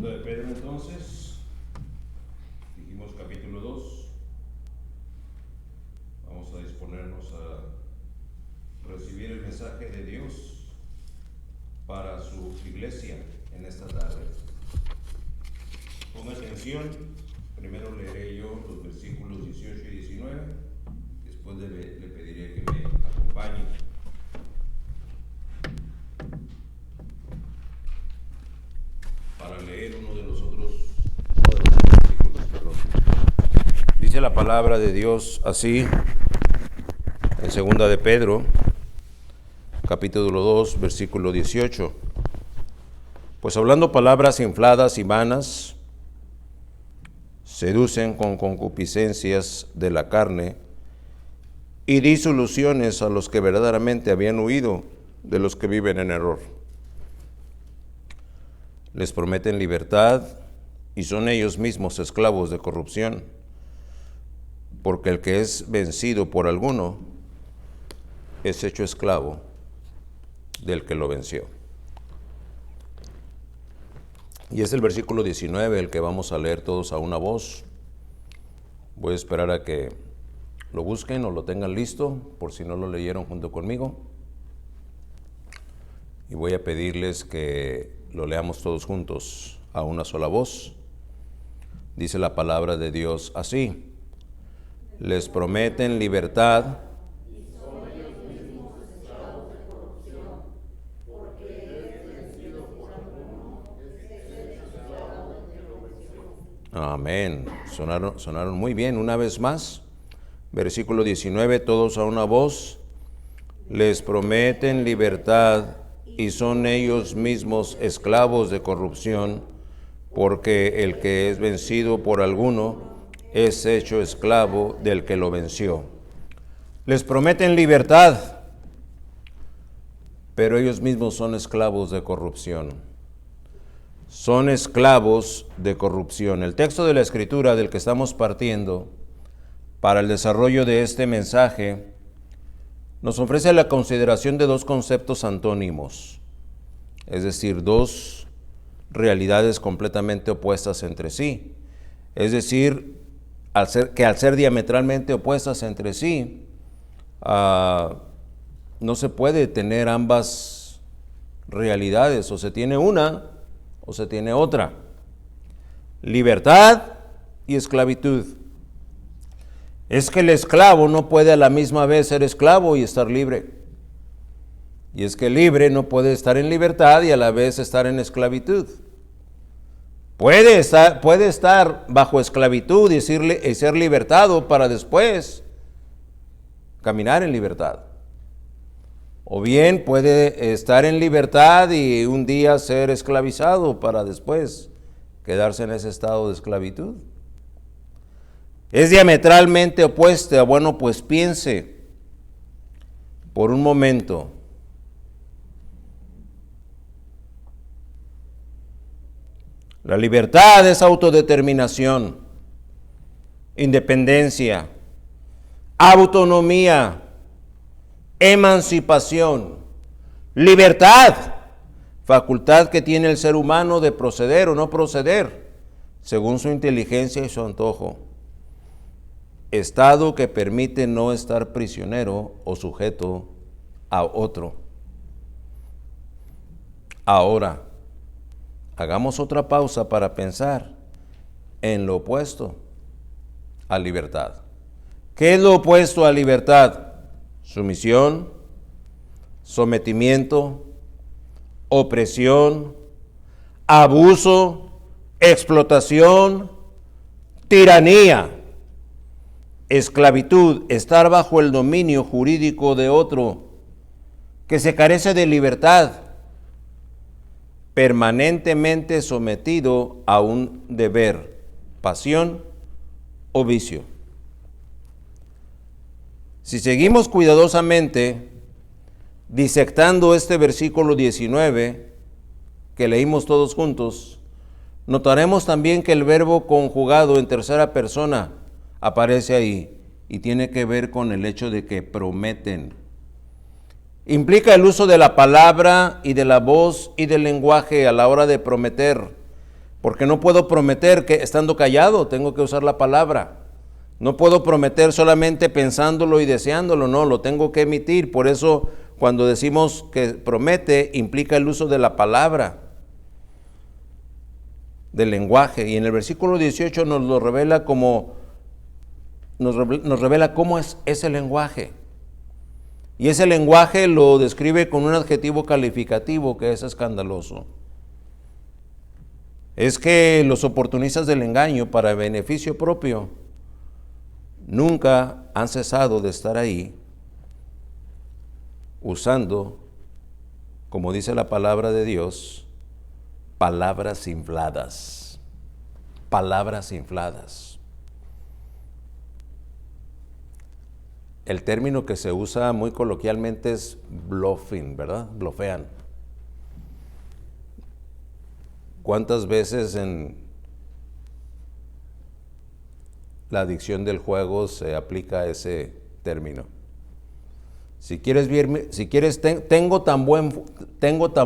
Segunda de Pedro, entonces, dijimos capítulo 2. Vamos a disponernos a recibir el mensaje de Dios para su iglesia en esta tarde. Ponga atención, primero leeré yo los versículos 18 y 19, después le pediré que me acompañe. Para leer uno de los versículos, perdón. Dice la palabra de Dios así, en segunda de Pedro, capítulo 2, versículo 18. Pues hablando palabras infladas y vanas, seducen con concupiscencias de la carne y disoluciones a los que verdaderamente habían huido de los que viven en error. Les prometen libertad y son ellos mismos esclavos de corrupción, porque el que es vencido por alguno es hecho esclavo del que lo venció. Y es el versículo 19 el que vamos a leer todos a una voz. Voy a esperar a que lo busquen o lo tengan listo, por si no lo leyeron junto conmigo. Y voy a pedirles que lo leamos todos juntos a una sola voz. Dice la palabra de Dios así: les prometen libertad y son ellos mismos esclavos de corrupción, porque es vencido por alguno, es hecho esclavo del que lo venció. Amén. Sonaron muy bien. Una vez más, versículo 19, todos a una voz. Les prometen libertad y son ellos mismos esclavos de corrupción, porque el que es vencido por alguno es hecho esclavo del que lo venció. Les prometen libertad, pero ellos mismos son esclavos de corrupción. Son esclavos de corrupción. El texto de la Escritura del que estamos partiendo para el desarrollo de este mensaje nos ofrece la consideración de dos conceptos antónimos, es decir, dos realidades completamente opuestas entre sí. Es decir, al ser diametralmente opuestas entre sí, no se puede tener ambas realidades, o se tiene una o se tiene otra. Libertad y esclavitud. Es que el esclavo no puede a la misma vez ser esclavo y estar libre. Y es que el libre no puede estar en libertad y a la vez estar en esclavitud. Puede estar bajo esclavitud y ser libertado para después caminar en libertad. O bien puede estar en libertad y un día ser esclavizado para después quedarse en ese estado de esclavitud. Es diametralmente opuesta. Bueno, pues piense por un momento. La libertad es autodeterminación, independencia, autonomía, emancipación, libertad, facultad que tiene el ser humano de proceder o no proceder, según su inteligencia y su antojo. Estado que permite no estar prisionero o sujeto a otro. Ahora, hagamos otra pausa para pensar en lo opuesto a libertad. ¿Qué es lo opuesto a libertad? Sumisión, sometimiento, opresión, abuso, explotación, tiranía. Esclavitud, estar bajo el dominio jurídico de otro, que se carece de libertad, permanentemente sometido a un deber, pasión o vicio. Si seguimos cuidadosamente disectando este versículo 19 que leímos todos juntos, notaremos también que el verbo conjugado en tercera persona aparece ahí y tiene que ver con el hecho de que prometen. Implica el uso de la palabra y de la voz y del lenguaje a la hora de prometer, Porque no puedo prometer que estando callado, tengo que usar la palabra. No puedo prometer solamente pensándolo y deseándolo, no, lo tengo que emitir. Por eso cuando decimos que promete, implica el uso de la palabra, del lenguaje. Y en el versículo 18 nos lo revela como, nos revela cómo es ese lenguaje. Y ese lenguaje lo describe con un adjetivo calificativo que es escandaloso. Es que los oportunistas del engaño para beneficio propio nunca han cesado de estar ahí usando, como dice la palabra de Dios, palabras infladas. Palabras infladas. El término que se usa muy coloquialmente es bluffing, ¿verdad? Blofean. ¿Cuántas veces en la dicción del juego se aplica ese término? Si quieres, tengo tan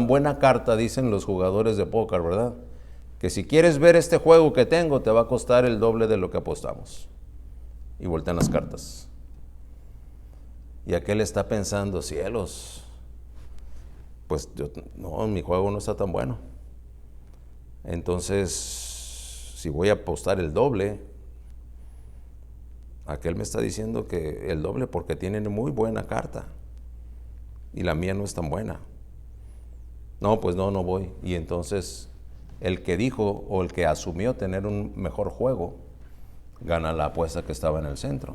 buena carta, dicen los jugadores de póker, ¿verdad? Que si quieres ver este juego que tengo, te va a costar el doble de lo que apostamos. Y voltean las cartas. Y aquel está pensando, cielos, pues no, mi juego no está tan bueno. Entonces, si voy a apostar el doble, aquel me está diciendo que el doble porque tienen muy buena carta y la mía no es tan buena. No, pues no voy. Y entonces el que dijo o el que asumió tener un mejor juego gana la apuesta que estaba en el centro.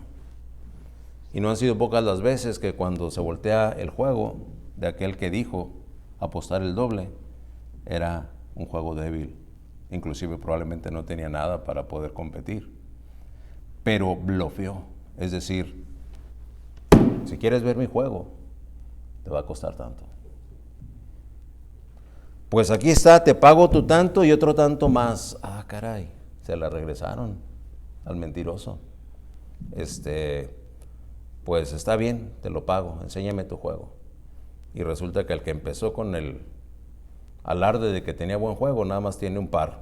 Y no han sido pocas las veces que cuando se voltea el juego de aquel que dijo apostar el doble, era un juego débil. Inclusive probablemente no tenía nada para poder competir. Pero blofeó. Es decir, si quieres ver mi juego, te va a costar tanto. Pues aquí está, te pago tu tanto y otro tanto más. Ah, caray, se la regresaron al mentiroso. Pues está bien, te lo pago, enséñame tu juego. Y resulta que el que empezó con el alarde de que tenía buen juego, nada más tiene un par.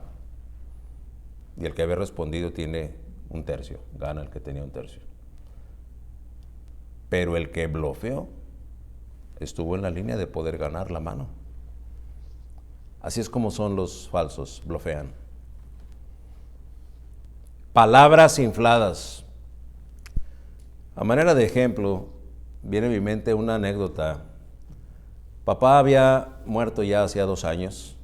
Y el que había respondido tiene un tercio, gana el que tenía un tercio. Pero el que blofeó estuvo en la línea de poder ganar la mano. Así es como son los falsos, blofean. Palabras infladas. A manera de ejemplo, viene a mi mente una anécdota. Papá había muerto ya hacía 2 años.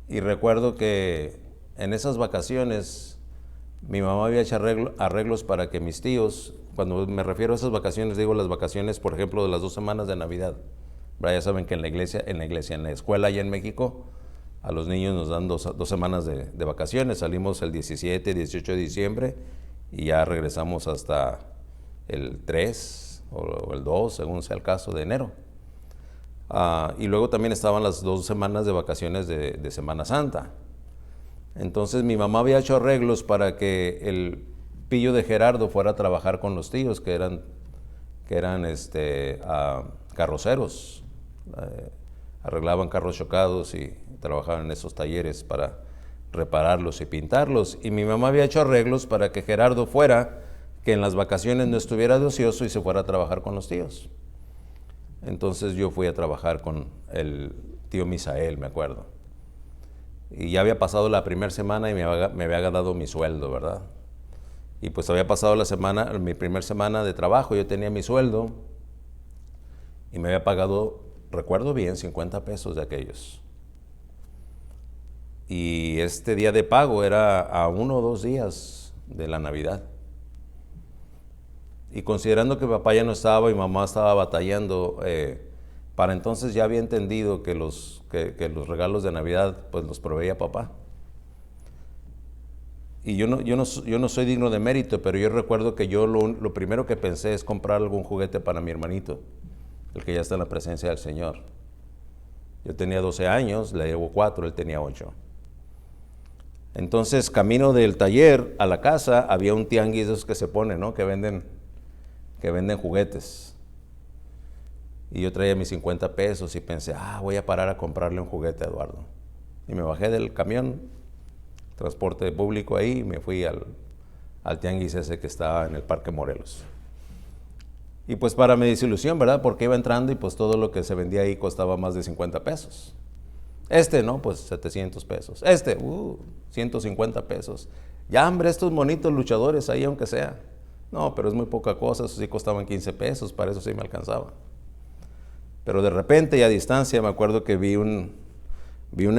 Y recuerdo que en esas vacaciones mi mamá había hecho arreglos para que mis tíos, cuando me refiero a esas vacaciones, digo las vacaciones, por ejemplo, de las 2 semanas de Navidad. Ya saben que en la escuela allá en México, a los niños nos dan 2 semanas de vacaciones. Salimos el 17, 18 de diciembre y ya regresamos hasta el 3 o el 2, según sea el caso, de enero. Y luego también estaban las 2 semanas de vacaciones de Semana Santa. Entonces mi mamá había hecho arreglos para que el pillo de Gerardo fuera a trabajar con los tíos, que eran carroceros. Arreglaban carros chocados y trabajaban en esos talleres para repararlos y pintarlos. Y mi mamá había hecho arreglos para que Gerardo fuera, que en las vacaciones no estuviera de ocioso y se fuera a trabajar con los tíos. Entonces yo fui a trabajar con el tío Misael, me acuerdo. Y ya había pasado la primera semana y me había ganado mi sueldo, ¿verdad? Y pues había pasado mi primera semana de trabajo, yo tenía mi sueldo y me había pagado, recuerdo bien, 50 pesos de aquellos. Y este día de pago era a 1 o 2 días de la Navidad. Y considerando que papá ya no estaba y mamá estaba batallando, para entonces ya había entendido que los regalos de Navidad pues los proveía papá. Y yo no soy digno de mérito, pero yo recuerdo que yo lo primero que pensé es comprar algún juguete para mi hermanito, el que ya está en la presencia del Señor. Yo tenía 12 años, le llevo 4, él tenía 8. Entonces, camino del taller a la casa, había un tianguis de esos que se ponen, ¿no? Que venden juguetes. Y yo traía mis 50 pesos y pensé, voy a parar a comprarle un juguete a Eduardo. Y me bajé del camión, transporte público ahí, y me fui al tianguis ese que estaba en el Parque Morelos. Y pues para mi desilusión, ¿verdad? Porque iba entrando y pues todo lo que se vendía ahí costaba más de 50 pesos. No, pues 700 pesos. 150 pesos. Ya, hombre, estos monitos luchadores ahí, aunque sea. No, pero es muy poca cosa, eso sí costaban 15 pesos, para eso sí me alcanzaba. Pero de repente y a distancia me acuerdo que vi una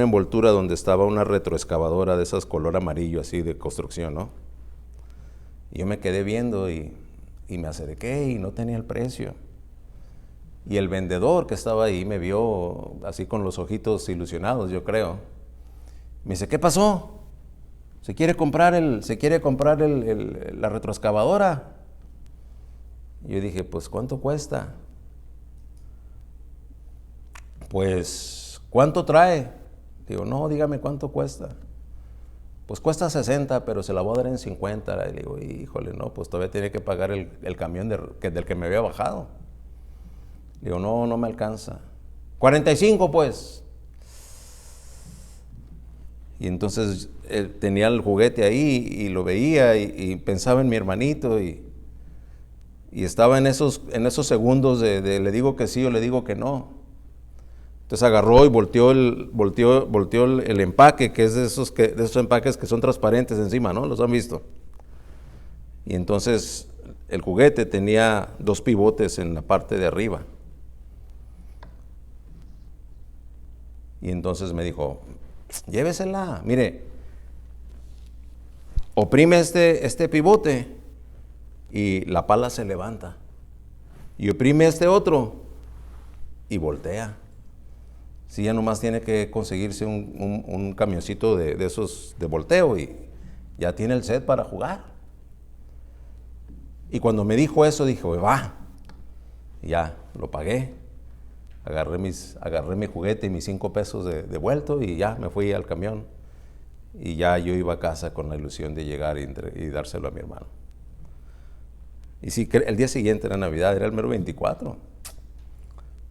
envoltura donde estaba una retroexcavadora de esas color amarillo, así de construcción, ¿no? Y yo me quedé viendo y me acerqué y no tenía el precio. Y el vendedor que estaba ahí me vio así con los ojitos ilusionados, yo creo. Me dice, ¿qué pasó? ¿Se quiere comprar la retroexcavadora? Y yo dije, pues, ¿cuánto cuesta? Pues, ¿cuánto trae? Digo, no, dígame cuánto cuesta. Pues cuesta 60, pero se la voy a dar en 50. Y le digo, híjole, no, pues todavía tiene que pagar el camión del que me había bajado. Le digo, no me alcanza. 45, pues. Y entonces tenía el juguete ahí y lo veía y pensaba en mi hermanito y estaba en esos segundos de le digo que sí o le digo que no. Entonces agarró y volteó el empaque, que es de esos empaques que son transparentes encima, ¿no? ¿Los han visto? Y entonces el juguete tenía 2 pivotes en la parte de arriba. Y entonces me dijo, llévesela, mire, oprime este pivote y la pala se levanta. Y oprime este otro y voltea. Si ya nomás tiene que conseguirse un camioncito de esos de volteo y ya tiene el set para jugar. Y cuando me dijo eso, dije, va, ya, lo pagué. Agarré mi juguete y mis 5 pesos de vuelto y ya me fui al camión. Y ya yo iba a casa con la ilusión de llegar y dárselo a mi hermano. Y sí, el día siguiente era Navidad, era el mero 24.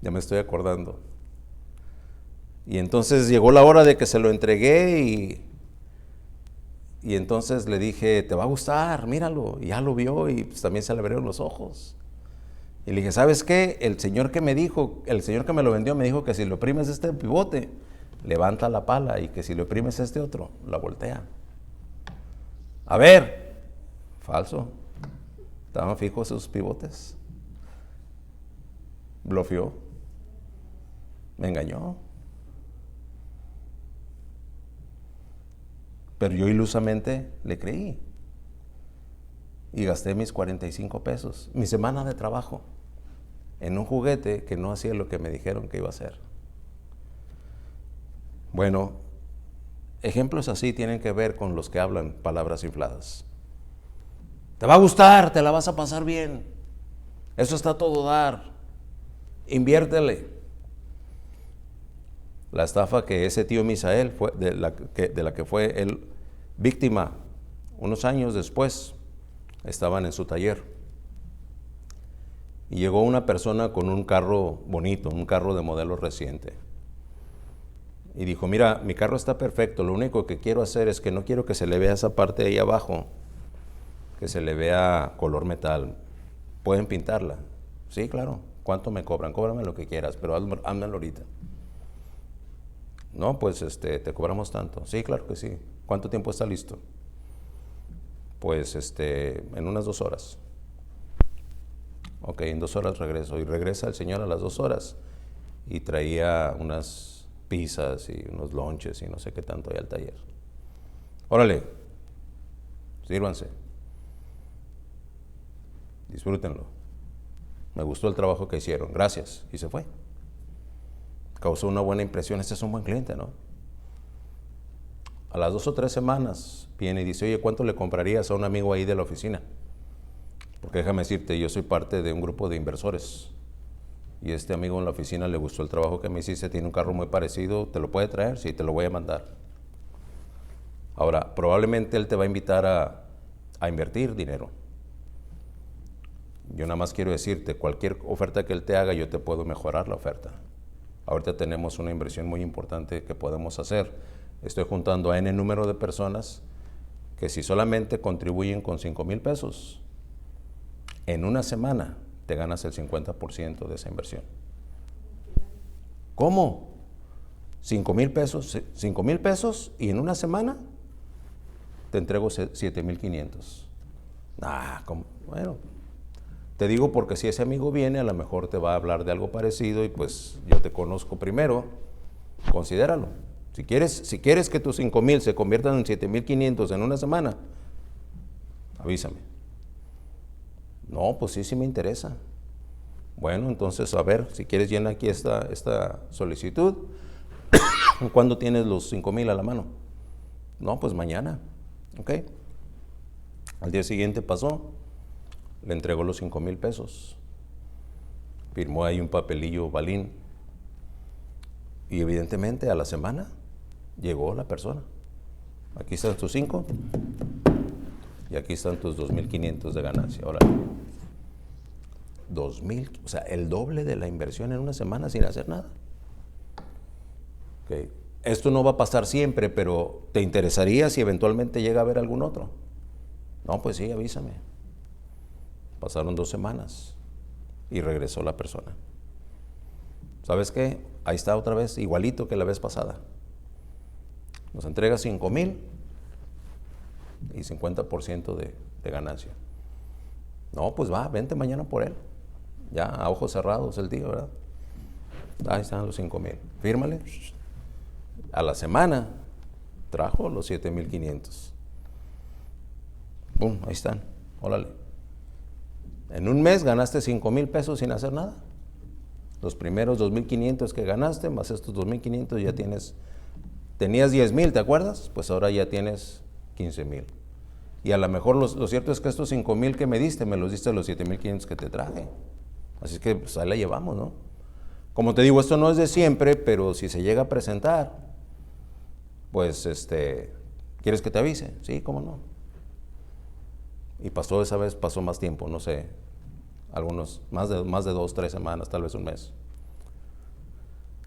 Ya me estoy acordando. Y entonces llegó la hora de que se lo entregué y entonces le dije, te va a gustar, míralo. Y ya lo vio y pues también se le abrieron los ojos. Y le dije, ¿sabes qué? El señor que me lo vendió me dijo que si le oprimes este pivote, levanta la pala y que si le oprimes este otro, la voltea. A ver, falso. Estaban fijos esos pivotes. Bloqueó. Me engañó. Pero yo ilusamente le creí. Y gasté mis 45 pesos, mi semana de trabajo, en un juguete que no hacía lo que me dijeron que iba a hacer. Bueno, ejemplos así tienen que ver con los que hablan palabras infladas. Te va a gustar, te la vas a pasar bien. Eso está a todo dar. Inviértele. La estafa que ese tío Misael fue de la que fue él víctima unos años después, estaban en su taller y llegó una persona con un carro bonito, un carro de modelo reciente y dijo, mira, mi carro está perfecto, lo único que quiero hacer es que no quiero que se le vea esa parte de ahí abajo, que se le vea color metal, ¿pueden pintarla? Sí, claro. ¿Cuánto me cobran? Cóbrame lo que quieras, pero hámelo ahorita. No, pues te cobramos tanto. Sí, claro que sí. ¿Cuánto tiempo está listo? Pues en unas 2 horas. Ok, en 2 horas regreso. Y regresa el señor a las 2 horas y traía unas pizzas y unos lonches y no sé qué tanto ahí al taller. Órale, sírvanse. Disfrútenlo. Me gustó el trabajo que hicieron. Gracias. Y se fue. Causó una buena impresión. Este es un buen cliente, ¿no? A las 2 o 3 semanas viene y dice, oye, ¿cuánto le comprarías a un amigo ahí de la oficina? Porque déjame decirte, yo soy parte de un grupo de inversores. Y este amigo en la oficina le gustó el trabajo que me hiciste, tiene un carro muy parecido, ¿te lo puede traer? Sí, te lo voy a mandar. Ahora, probablemente él te va a invitar a invertir dinero. Yo nada más quiero decirte, cualquier oferta que él te haga, yo te puedo mejorar la oferta. Ahorita tenemos una inversión muy importante que podemos hacer. estoy juntando a N número de personas que si solamente contribuyen con 5,000 pesos, en una semana te ganas el 50% de esa inversión. ¿Cómo? 5,000 pesos, 5,000 pesos y en una semana te entrego 7,500. Bueno, te digo porque si ese amigo viene, a lo mejor te va a hablar de algo parecido y pues yo te conozco primero, considéralo. Si quieres que tus 5,000 se conviertan en 7,500 en una semana, avísame. No, pues sí me interesa. Bueno, entonces, a ver, si quieres llena aquí esta solicitud. ¿Cuándo tienes los 5,000 a la mano? No, pues mañana. ¿Ok? Al día siguiente pasó, le entregó los 5,000 pesos. Firmó ahí un papelillo balín. Y evidentemente a la semana llegó la persona. Aquí están tus 5 y aquí están tus 2,500 de ganancia. Ahora, 2,000, o sea, el doble de la inversión en una semana sin hacer nada. Okay. Esto no va a pasar siempre, pero ¿te interesaría si eventualmente llega a haber algún otro? No, pues sí, avísame. Pasaron 2 semanas y regresó la persona. ¿Sabes qué? Ahí está otra vez, igualito que la vez pasada. Nos entrega 5,000 y 50% de ganancia. No, pues va, vente mañana por él. Ya, a ojos cerrados el día, ¿verdad? Ahí están los 5,000. Fírmale. A la semana trajo los 7,500. ¡Bum! Ahí están. Órale. En un mes ganaste 5,000 pesos sin hacer nada. Los primeros 2,500 que ganaste, más estos 2,500 ya tenías 10,000, ¿te acuerdas? Pues ahora ya tienes 15,000. Y a lo mejor lo cierto es que estos 5,000 que me diste, me los diste los 7,500 que te traje. Así que pues ahí la llevamos, ¿no? Como te digo, esto no es de siempre, pero si se llega a presentar, pues ¿quieres que te avise? Sí, cómo no. Y pasó esa vez, pasó más tiempo, no sé, algunos, más de 2, 3 semanas, tal vez un mes.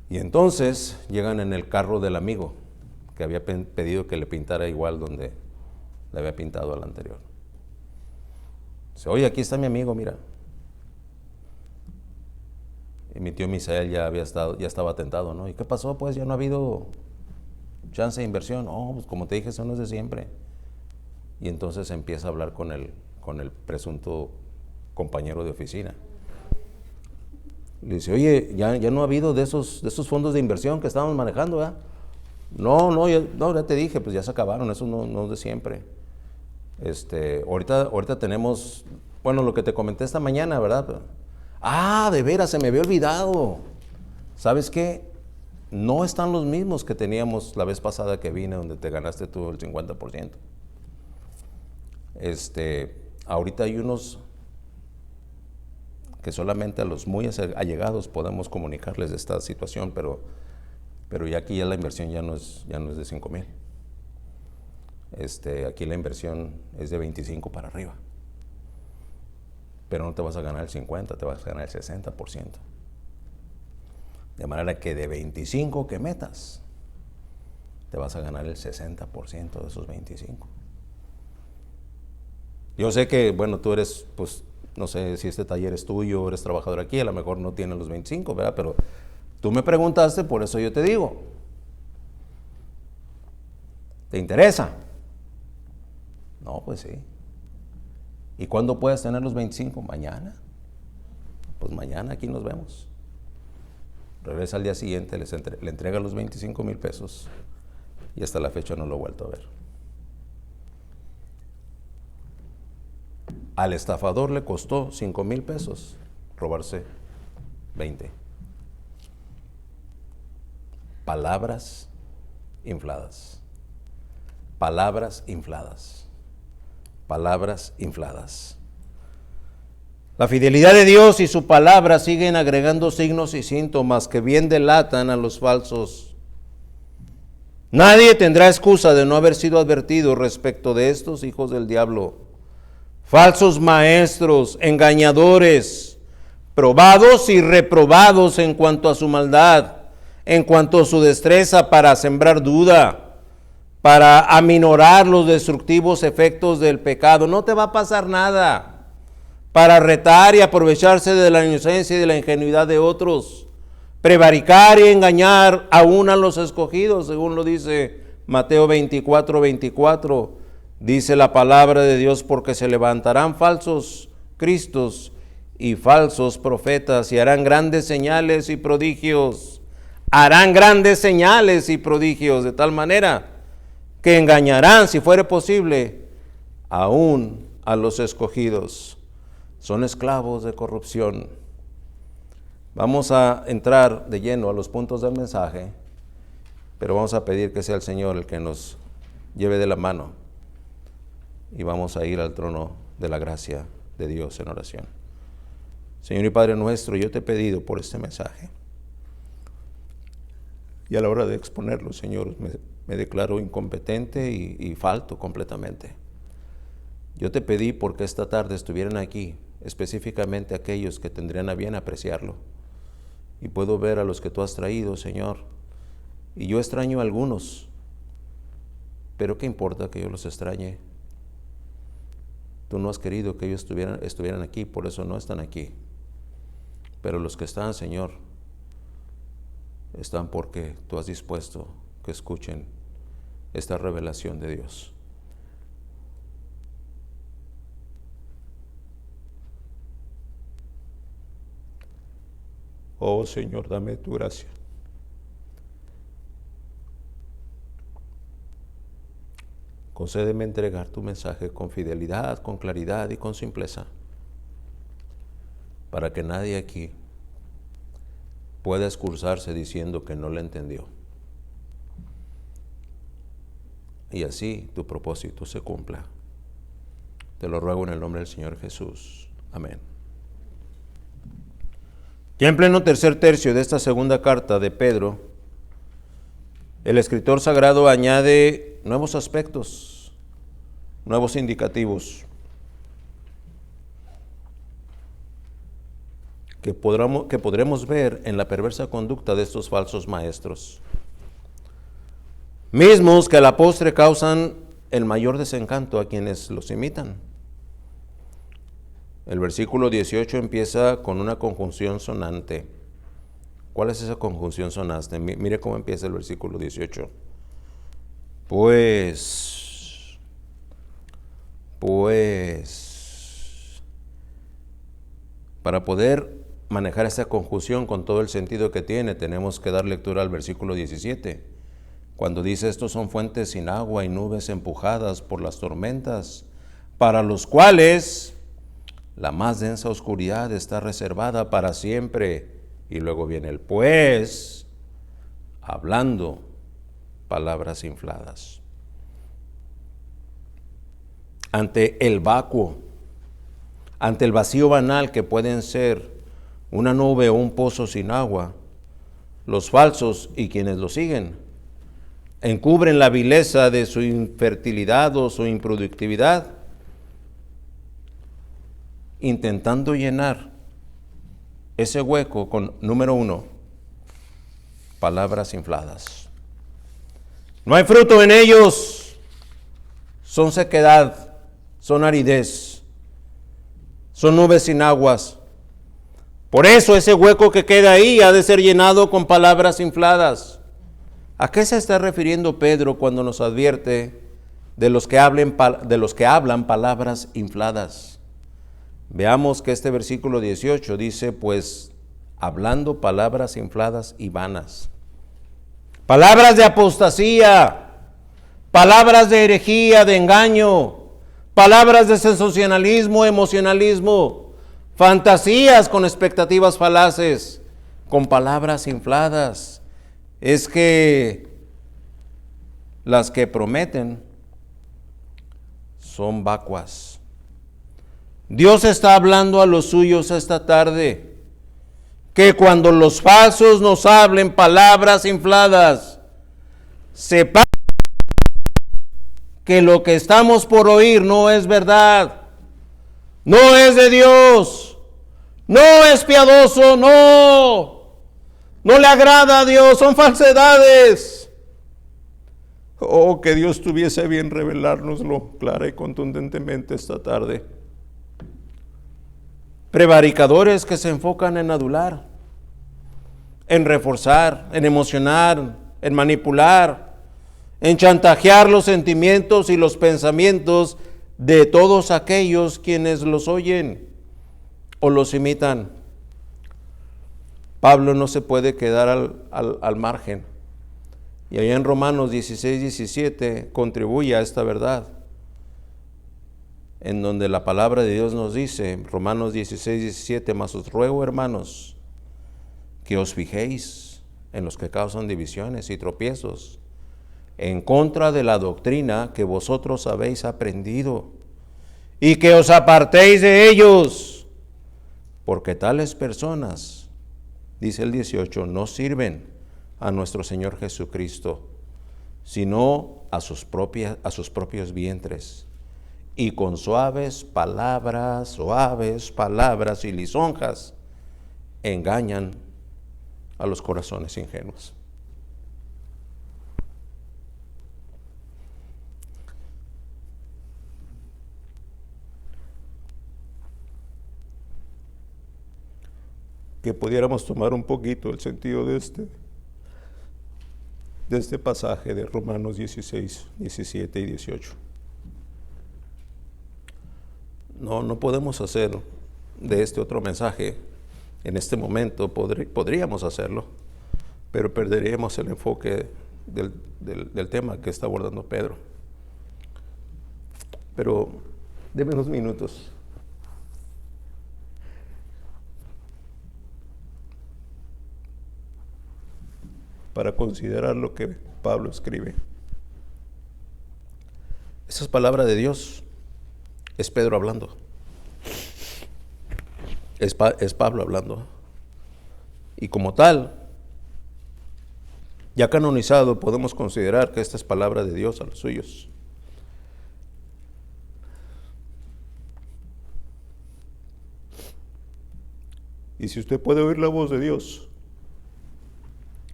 Y entonces llegan en el carro del amigo que había pedido que le pintara igual donde le había pintado al anterior. Dice, oye, aquí está mi amigo, mira. Y mi tío Misael ya estaba tentado, ¿no? ¿Y qué pasó? Pues ya no ha habido chance de inversión. Oh, pues como te dije, eso no es de siempre. Y entonces empieza a hablar con el presunto compañero de oficina. Le dice, oye, ya no ha habido de esos fondos de inversión que estábamos manejando, ¿verdad? No, ya te dije, pues ya se acabaron, eso no es de siempre. Ahorita tenemos, bueno, lo que te comenté esta mañana, ¿verdad? De veras, se me había olvidado. ¿Sabes qué? No están los mismos que teníamos la vez pasada que vine, donde te ganaste tú el 50%. Ahorita hay unos que solamente a los muy allegados podemos comunicarles de esta situación, pero ya aquí ya la inversión ya no es de 5,000. Aquí la inversión es de 25 para arriba. Pero no te vas a ganar el 50, te vas a ganar el 60%. De manera que de 25 que metas, te vas a ganar el 60% de esos 25. Yo sé que, bueno, tú eres, pues, no sé si este taller es tuyo, eres trabajador aquí, a lo mejor no tienes los 25, ¿verdad? Pero tú me preguntaste, por eso yo te digo. ¿Te interesa? No, pues sí. ¿Y cuándo puedes tener los 25? Mañana. Pues mañana aquí nos vemos. Regresa al día siguiente, le entrega los 25,000 pesos y hasta la fecha no lo he vuelto a ver. Al estafador le costó 5,000 pesos robarse 20. Palabras infladas. Palabras infladas. Palabras infladas. La fidelidad de Dios y su palabra siguen agregando signos y síntomas que bien delatan a los falsos. Nadie tendrá excusa de no haber sido advertido respecto de estos hijos del diablo. Falsos maestros, engañadores, probados y reprobados en cuanto a su maldad, en cuanto a su destreza para sembrar duda, para aminorar los destructivos efectos del pecado. No te va a pasar nada. Para retar y aprovecharse de la inocencia y de la ingenuidad de otros. Prevaricar y engañar aún a los escogidos, según lo dice Mateo 24:24. Dice la palabra de Dios, porque se levantarán falsos cristos y falsos profetas y harán grandes señales y prodigios. Harán grandes señales y prodigios de tal manera que engañarán, si fuere posible, aún a los escogidos. Son esclavos de corrupción. Vamos a entrar de lleno a los puntos del mensaje, pero vamos a pedir que sea el Señor el que nos lleve de la mano y vamos a ir al trono de la gracia de Dios en oración. Señor y Padre nuestro, yo te he pedido por este mensaje y a la hora de exponerlo, Señor, me declaro incompetente y falto completamente. Yo te pedí porque esta tarde estuvieran aquí, específicamente aquellos que tendrían a bien apreciarlo. Y puedo ver a los que tú has traído, Señor. Y yo extraño a algunos, pero ¿qué importa que yo los extrañe? Tú no has querido que ellos estuvieran aquí, por eso no están aquí. Pero los que están, Señor, están porque tú has dispuesto que escuchen esta revelación de Dios. Oh Señor, dame tu gracia. Concédeme entregar tu mensaje con fidelidad, con claridad y con simpleza, para que nadie aquí pueda excusarse diciendo que no le entendió. Y así tu propósito se cumpla. Te lo ruego en el nombre del Señor Jesús. Amén. Ya en pleno tercer tercio de esta segunda carta de Pedro, el escritor sagrado añade nuevos aspectos, nuevos indicativos que podremos ver en la perversa conducta de estos falsos maestros, mismos que a la postre causan el mayor desencanto a quienes los imitan. El versículo 18 empieza con una conjunción sonante. ¿Cuál es esa conjunción sonante? Mire cómo empieza el versículo 18. Pues, para poder manejar esta conjunción con todo el sentido que tiene, tenemos que dar lectura al versículo 17. Cuando dice, estos son fuentes sin agua y nubes empujadas por las tormentas, para los cuales la más densa oscuridad está reservada para siempre. Y luego viene el pues, hablando palabras infladas. Ante el vacuo, ante el vacío banal que pueden ser una nube o un pozo sin agua, los falsos y quienes lo siguen encubren la vileza de su infertilidad o su improductividad, intentando llenar ese hueco con, número 1, palabras infladas. No hay fruto en ellos, son sequedad, son aridez, son nubes sin aguas. Por eso ese hueco que queda ahí ha de ser llenado con palabras infladas. ¿A qué se está refiriendo Pedro cuando nos advierte de los que hablan palabras infladas? Veamos que este versículo 18 dice, pues, hablando palabras infladas y vanas. Palabras de apostasía, palabras de herejía, de engaño, palabras de sensacionalismo, emocionalismo, fantasías con expectativas falaces, con palabras infladas. Es que las que prometen son vacuas. Dios está hablando a los suyos esta tarde, que cuando los falsos nos hablen palabras infladas, sepan que lo que estamos por oír no es verdad, no es de Dios, no es piadoso, no le agrada a Dios, son falsedades, Oh, que Dios tuviese bien revelárnoslo clara y contundentemente esta tarde. Prevaricadores que se enfocan en adular, en reforzar, en emocionar, en manipular, en chantajear los sentimientos y los pensamientos de todos aquellos quienes los oyen o los imitan. Pablo no se puede quedar al margen. Y allá en Romanos 16, 17 contribuye a esta verdad, en donde la palabra de Dios nos dice, Romanos 16, 17, mas os ruego, hermanos, que os fijéis en los que causan divisiones y tropiezos, en contra de la doctrina que vosotros habéis aprendido, y que os apartéis de ellos, porque tales personas, dice el 18, no sirven a nuestro Señor Jesucristo, sino a sus propios vientres, y con suaves palabras y lisonjas engañan a los corazones ingenuos. Que pudiéramos tomar un poquito el sentido de este pasaje de Romanos 16, 17 y 18. No podemos hacer de este otro mensaje en este momento. Podríamos hacerlo, pero perderíamos el enfoque del tema que está abordando Pedro. Pero deme unos minutos. Para considerar lo que Pablo escribe. Esa es palabra de Dios. Es Pedro hablando. Es Pablo hablando. Y como tal, ya canonizado, podemos considerar que esta es palabra de Dios a los suyos. Y si usted puede oír la voz de Dios,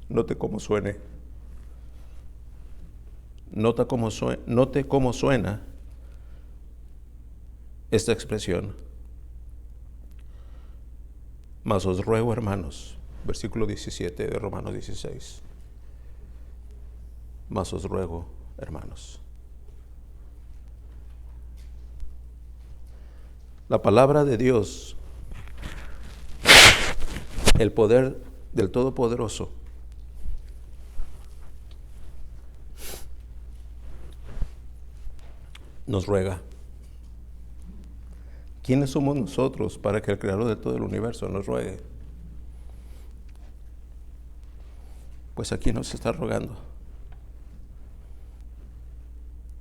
note cómo suene. Note cómo suena esta expresión. Mas os ruego, hermanos, versículo 17 de Romanos 16. Mas os ruego, hermanos. La palabra de Dios, el poder del Todopoderoso, nos ruega. ¿Quiénes somos nosotros para que el Creador de todo el universo nos ruegue? Pues aquí nos está rogando.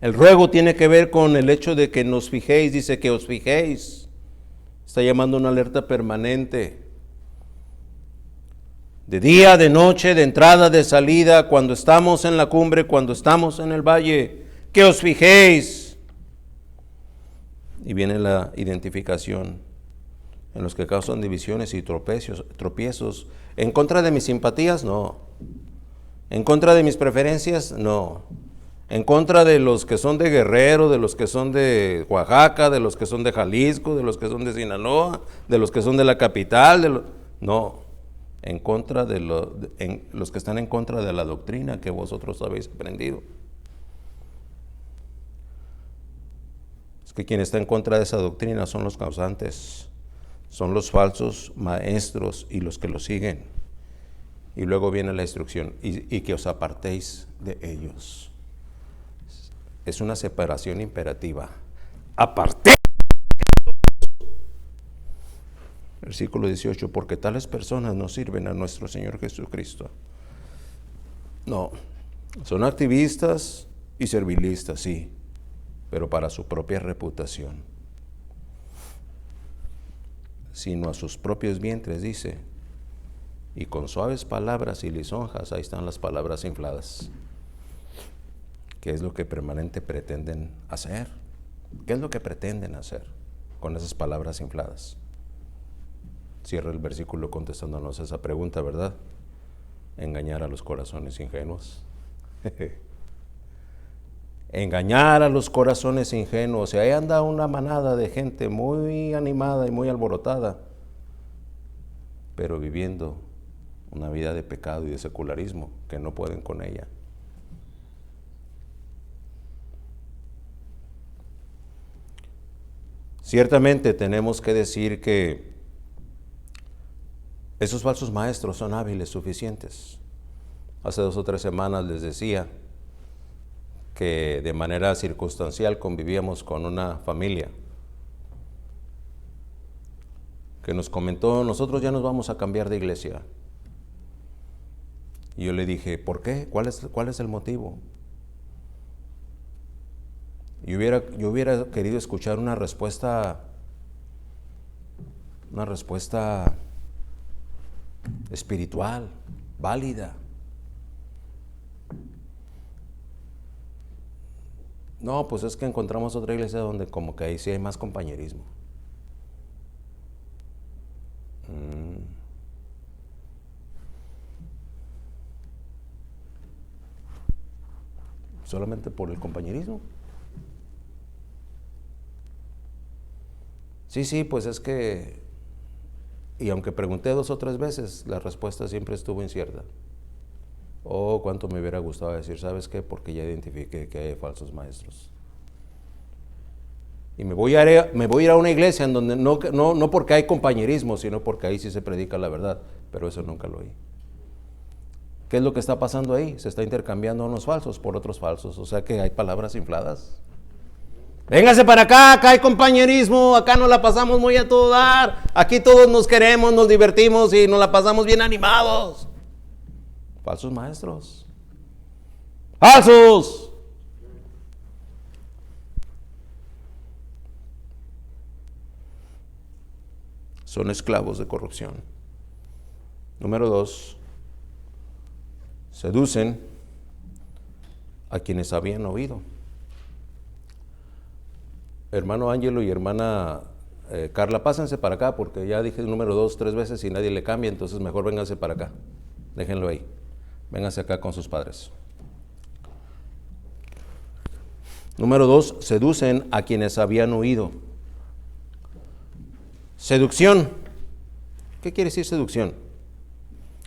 El ruego tiene que ver con el hecho de que nos fijéis, dice que os fijéis. Está llamando una alerta permanente. De día, de noche, de entrada, de salida, cuando estamos en la cumbre, cuando estamos en el valle, que os fijéis. Y viene la identificación en los que causan divisiones y tropiezos. ¿En contra de mis simpatías? No. ¿En contra de mis preferencias? No. ¿En contra de los que son de Guerrero, de los que son de Oaxaca, de los que son de Jalisco, de los que son de Sinaloa, de los que son de la capital? No. En contra de los que están en contra de la doctrina que vosotros habéis aprendido. Que quien está en contra de esa doctrina son los causantes, son los falsos maestros y los que lo siguen. Y luego viene la instrucción, y que os apartéis de ellos. Es una separación imperativa. Apartéis. Versículo 18, porque tales personas no sirven a nuestro Señor Jesucristo. No, son activistas y servilistas, sí, pero para su propia reputación, sino a sus propios vientres, dice, y con suaves palabras y lisonjas, ahí están las palabras infladas. ¿Qué es lo que permanente pretenden hacer? ¿Qué es lo que pretenden hacer con esas palabras infladas? Cierra el versículo contestándonos esa pregunta, ¿verdad? Engañar a los corazones ingenuos. engañar a los corazones ingenuos. Y ahí anda una manada de gente muy animada y muy alborotada, pero viviendo una vida de pecado y de secularismo, que no pueden con ella. Ciertamente tenemos que decir que esos falsos maestros son hábiles suficientes. Hace 2 o 3 semanas les decía que de manera circunstancial convivíamos con una familia que nos comentó: nosotros ya nos vamos a cambiar de iglesia. Y yo le dije: ¿por qué? ¿Cuál es el motivo? Yo hubiera querido escuchar una respuesta espiritual, válida. No, pues es que encontramos otra iglesia donde como que ahí sí hay más compañerismo. ¿Solamente por el compañerismo? Sí, pues es que... Y aunque pregunté 2 o 3 veces, la respuesta siempre estuvo incierta. Oh, cuánto me hubiera gustado decir: ¿sabes qué? Porque ya identifiqué que hay falsos maestros. Y me voy a ir a una iglesia en donde no porque hay compañerismo, sino porque ahí sí se predica la verdad. Pero eso nunca lo oí. ¿Qué es lo que está pasando ahí? Se está intercambiando unos falsos por otros falsos. O sea que hay palabras infladas. Véngase para acá hay compañerismo, acá nos la pasamos muy a todo dar, aquí todos nos queremos, nos divertimos y nos la pasamos bien animados. Falsos maestros. ¡Falsos! Son esclavos de corrupción. Número 2, seducen a quienes habían oído. Hermano Ángelo y hermana Carla, pásense para acá porque ya dije el número 2 3 veces y nadie le cambia, entonces mejor vénganse para acá. Déjenlo ahí. Vénganse acá con sus padres. Número 2, seducen a quienes habían oído. Seducción. ¿Qué quiere decir seducción?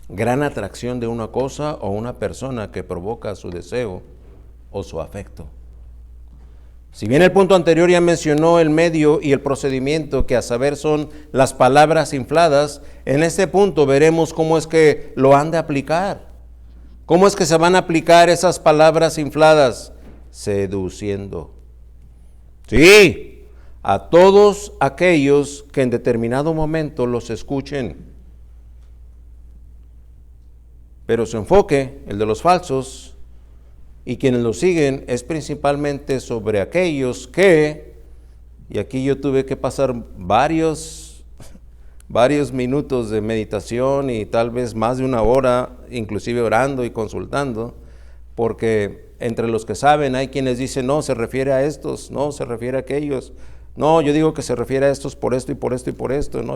Gran atracción de una cosa o una persona que provoca su deseo o su afecto. Si bien el punto anterior ya mencionó el medio y el procedimiento, que a saber son las palabras infladas, en este punto veremos cómo es que lo han de aplicar. ¿Cómo es que se van a aplicar esas palabras infladas? Seduciendo. Sí, a todos aquellos que en determinado momento los escuchen. Pero su enfoque, el de los falsos, y quienes lo siguen, es principalmente sobre aquellos que, y aquí yo tuve que pasar varios minutos de meditación y tal vez más de 1 hora, inclusive orando y consultando, porque entre los que saben hay quienes dicen: no, se refiere a estos, no, se refiere a aquellos, no, yo digo que se refiere a estos por esto y por esto y por esto, no,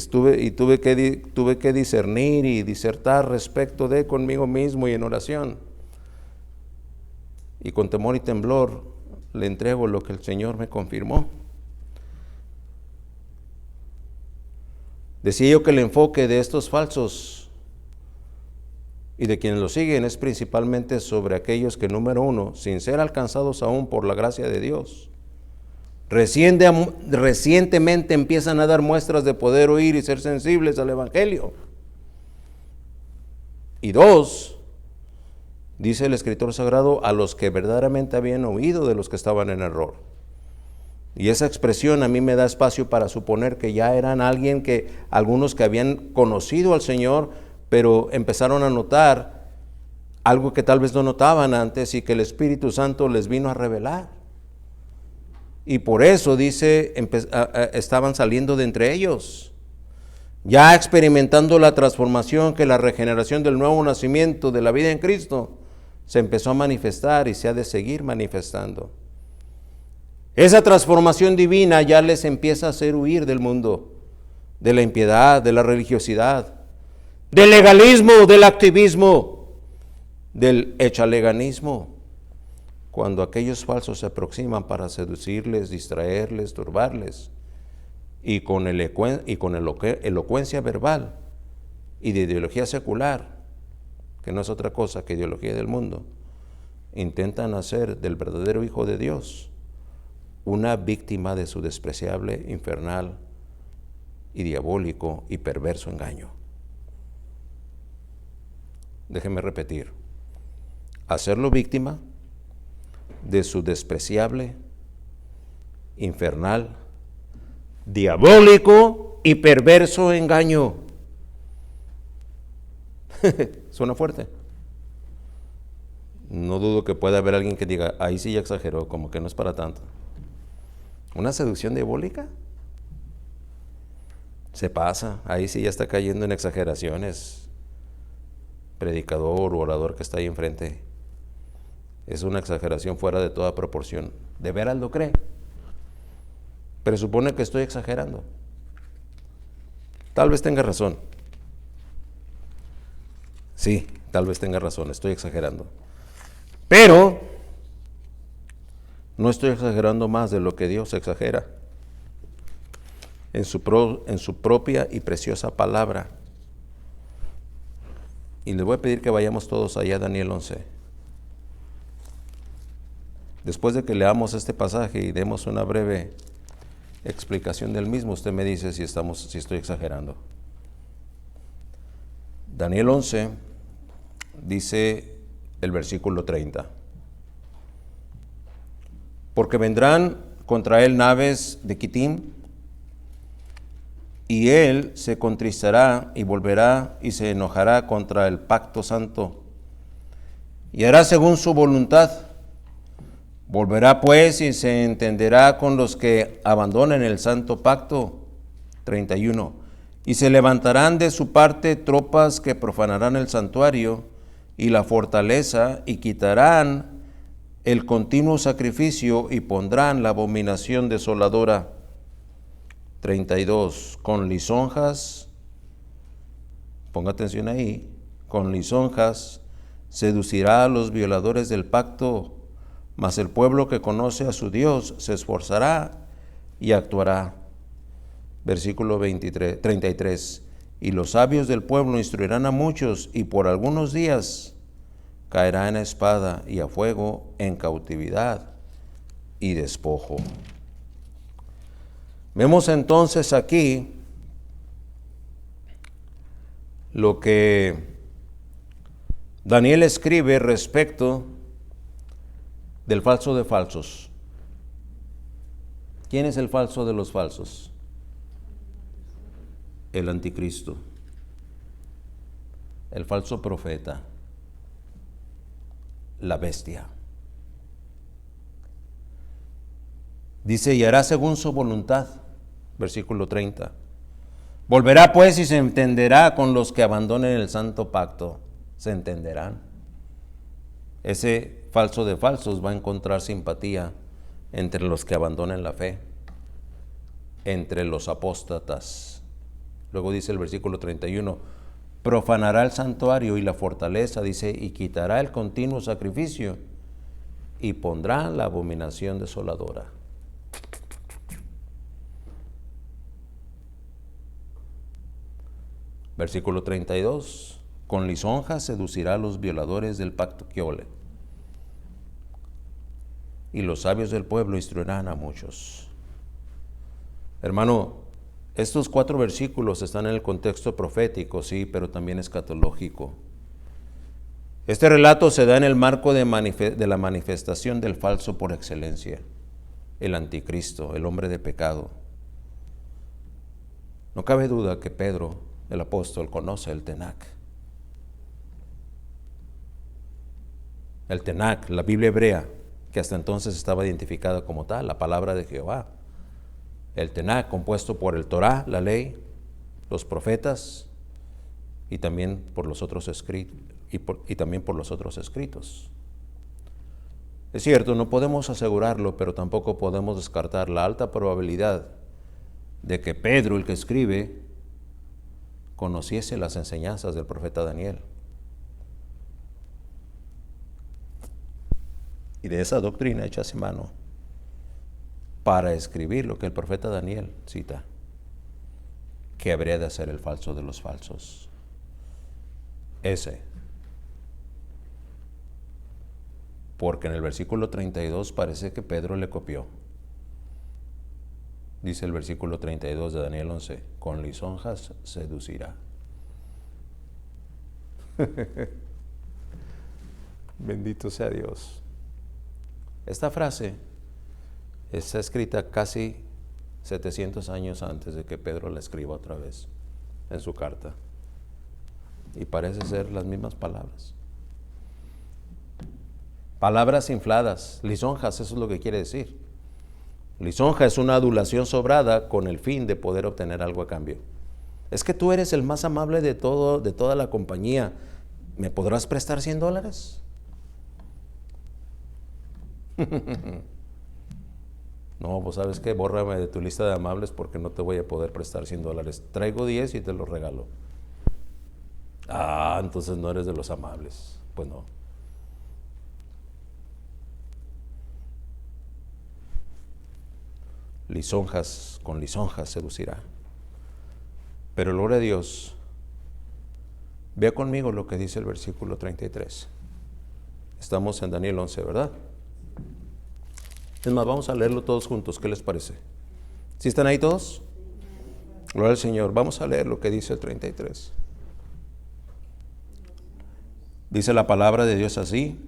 tuve que discernir y disertar respecto de conmigo mismo y en oración. Y con temor y temblor le entrego lo que el Señor me confirmó. Decía yo que el enfoque de estos falsos y de quienes lo siguen es principalmente sobre aquellos que, número 1, sin ser alcanzados aún por la gracia de Dios, recientemente empiezan a dar muestras de poder oír y ser sensibles al Evangelio. Y 2, dice el escritor sagrado: a los que verdaderamente habían oído de los que estaban en error. Y esa expresión a mí me da espacio para suponer que ya eran algunos que habían conocido al Señor, pero empezaron a notar algo que tal vez no notaban antes y que el Espíritu Santo les vino a revelar. Y por eso, dice, estaban saliendo de entre ellos, ya experimentando la transformación que la regeneración del nuevo nacimiento de la vida en Cristo se empezó a manifestar y se ha de seguir manifestando. Esa transformación divina ya les empieza a hacer huir del mundo, de la impiedad, de la religiosidad, del legalismo, del activismo, del echaleganismo. cuando aquellos falsos se aproximan para seducirles, distraerles, turbarles, y con elocuencia verbal y de ideología secular, que no es otra cosa que ideología del mundo, intentan hacer del verdadero Hijo de Dios una víctima de su despreciable, infernal y diabólico y perverso engaño. Déjeme repetir, hacerlo víctima de su despreciable, infernal, diabólico y perverso engaño. Suena fuerte. No dudo que pueda haber alguien que diga, ahí sí ya exageró, como que no es para tanto. ¿Una seducción diabólica? Se pasa, ahí sí ya está cayendo en exageraciones. Predicador o orador que está ahí enfrente. Es una exageración fuera de toda proporción. ¿De veras lo cree? Presupone que estoy exagerando. Tal vez tenga razón. Sí, tal vez tenga razón, estoy exagerando. Pero no estoy exagerando más de lo que Dios exagera en su propia y preciosa palabra. Y les voy a pedir que vayamos todos allá a Daniel 11. Después de que leamos este pasaje y demos una breve explicación del mismo, usted me dice si estoy exagerando. Daniel 11 dice el versículo 30. Porque vendrán contra él naves de Quitim, y él se contristará y volverá y se enojará contra el pacto santo, y hará según su voluntad. Volverá pues y se entenderá con los que abandonen el santo pacto. 31. Y se levantarán de su parte tropas que profanarán el santuario y la fortaleza, y quitarán el continuo sacrificio y pondrán la abominación desoladora. 32. Con lisonjas, ponga atención ahí, con lisonjas seducirá a los violadores del pacto, mas el pueblo que conoce a su Dios se esforzará y actuará. Versículo 33. Y los sabios del pueblo instruirán a muchos, y por algunos días caerá en espada y a fuego, en cautividad y despojo. Vemos entonces aquí lo que Daniel escribe respecto del falso de falsos. ¿Quién es el falso de los falsos? El anticristo, el falso profeta, la bestia. Dice, y hará según su voluntad, versículo 30. Volverá pues y se entenderá con los que abandonen el santo pacto. Se entenderán. Ese falso de falsos va a encontrar simpatía entre los que abandonen la fe, entre los apóstatas. Luego dice el versículo 31, profanará el santuario y la fortaleza, dice, y quitará el continuo sacrificio y pondrá la abominación desoladora. Versículo 32, con lisonjas seducirá a los violadores del pacto quiole, y los sabios del pueblo instruirán a muchos. Hermano, estos 4 versículos están en el contexto profético, sí, pero también escatológico. Este relato se da en el marco de la manifestación del falso por excelencia, el anticristo, el hombre de pecado. No cabe duda que Pedro, el apóstol, conoce el Tenac. El Tenac, la Biblia hebrea, que hasta entonces estaba identificada como tal, la palabra de Jehová. El Tenac, compuesto por el Torá, la ley, los profetas, y también por los otros escritos, y también por los otros escritos. Es cierto, no podemos asegurarlo, pero tampoco podemos descartar la alta probabilidad de que Pedro, el que escribe, conociese las enseñanzas del profeta Daniel. y de esa doctrina echase mano para escribir lo que el profeta Daniel cita, que habría de ser el falso de los falsos. Ese. Porque en el versículo 32 parece que Pedro le copió. Dice el versículo 32 de Daniel 11, con lisonjas seducirá. Bendito sea Dios. Esta frase está escrita casi 700 años antes de que Pedro la escriba otra vez en su carta. Y parece ser las mismas palabras. Palabras infladas, lisonjas, eso es lo que quiere decir. Lisonja es una adulación sobrada con el fin de poder obtener algo a cambio. Es que tú eres el más amable de toda la compañía. ¿Me podrás prestar $100? No, pues sabes qué, bórrame de tu lista de amables porque no te voy a poder prestar $100. Traigo 10 y te los regalo. Ah, entonces no eres de los amables. Pues no. Lisonjas, con lisonjas seducirá. Pero gloria a Dios, vea conmigo lo que dice el versículo 33. Estamos en Daniel 11, ¿verdad? Es más, vamos a leerlo todos juntos, ¿qué les parece? ¿Sí están ahí todos? Gloria al Señor. Vamos a leer lo que dice el 33. Dice la palabra de Dios así: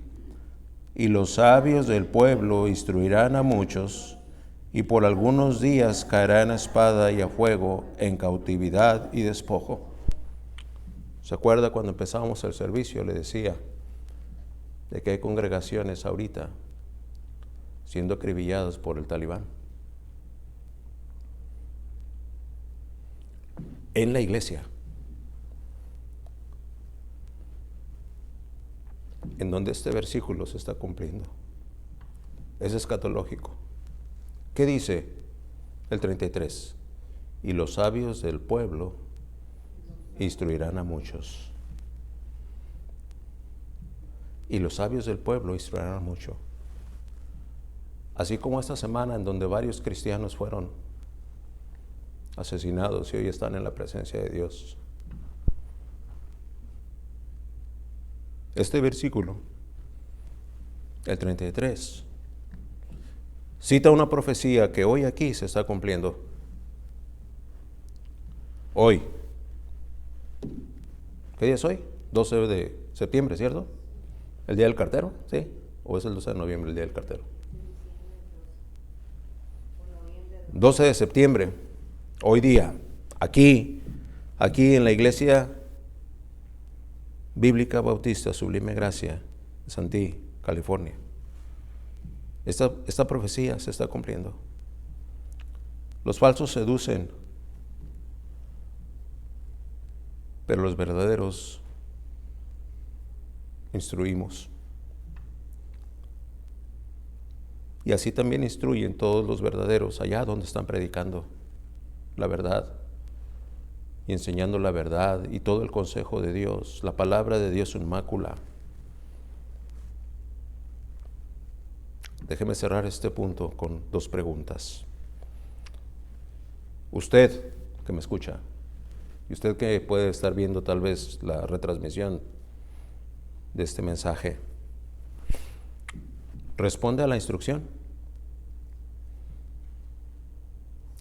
y los sabios del pueblo instruirán a muchos, y por algunos días caerán a espada y a fuego, en cautividad y despojo. ¿Se acuerda cuando empezábamos el servicio? Le decía de que hay congregaciones ahorita siendo acribilladas por el talibán. En la iglesia. En donde este versículo se está cumpliendo. Es escatológico. ¿Qué dice el 33? Y los sabios del pueblo instruirán a muchos. Y los sabios del pueblo instruirán a muchos. Así como esta semana en donde varios cristianos fueron asesinados y hoy están en la presencia de Dios. Este versículo, el 33, cita una profecía que hoy aquí se está cumpliendo. Hoy. ¿Qué día es hoy? 12 de septiembre, ¿cierto? ¿El día del cartero? ¿Sí? ¿O es el 12 de noviembre el día del cartero? 12 de septiembre, hoy día, aquí en la iglesia bíblica bautista Sublime Gracia, Santí, California. Esta profecía se está cumpliendo. Los falsos seducen, pero los verdaderos instruimos. Y así también instruyen todos los verdaderos allá donde están predicando la verdad y enseñando la verdad y todo el consejo de Dios, la palabra de Dios sin mácula. Déjeme cerrar este punto con dos preguntas. Usted que me escucha, y usted que puede estar viendo tal vez la retransmisión de este mensaje, ¿responde a la instrucción?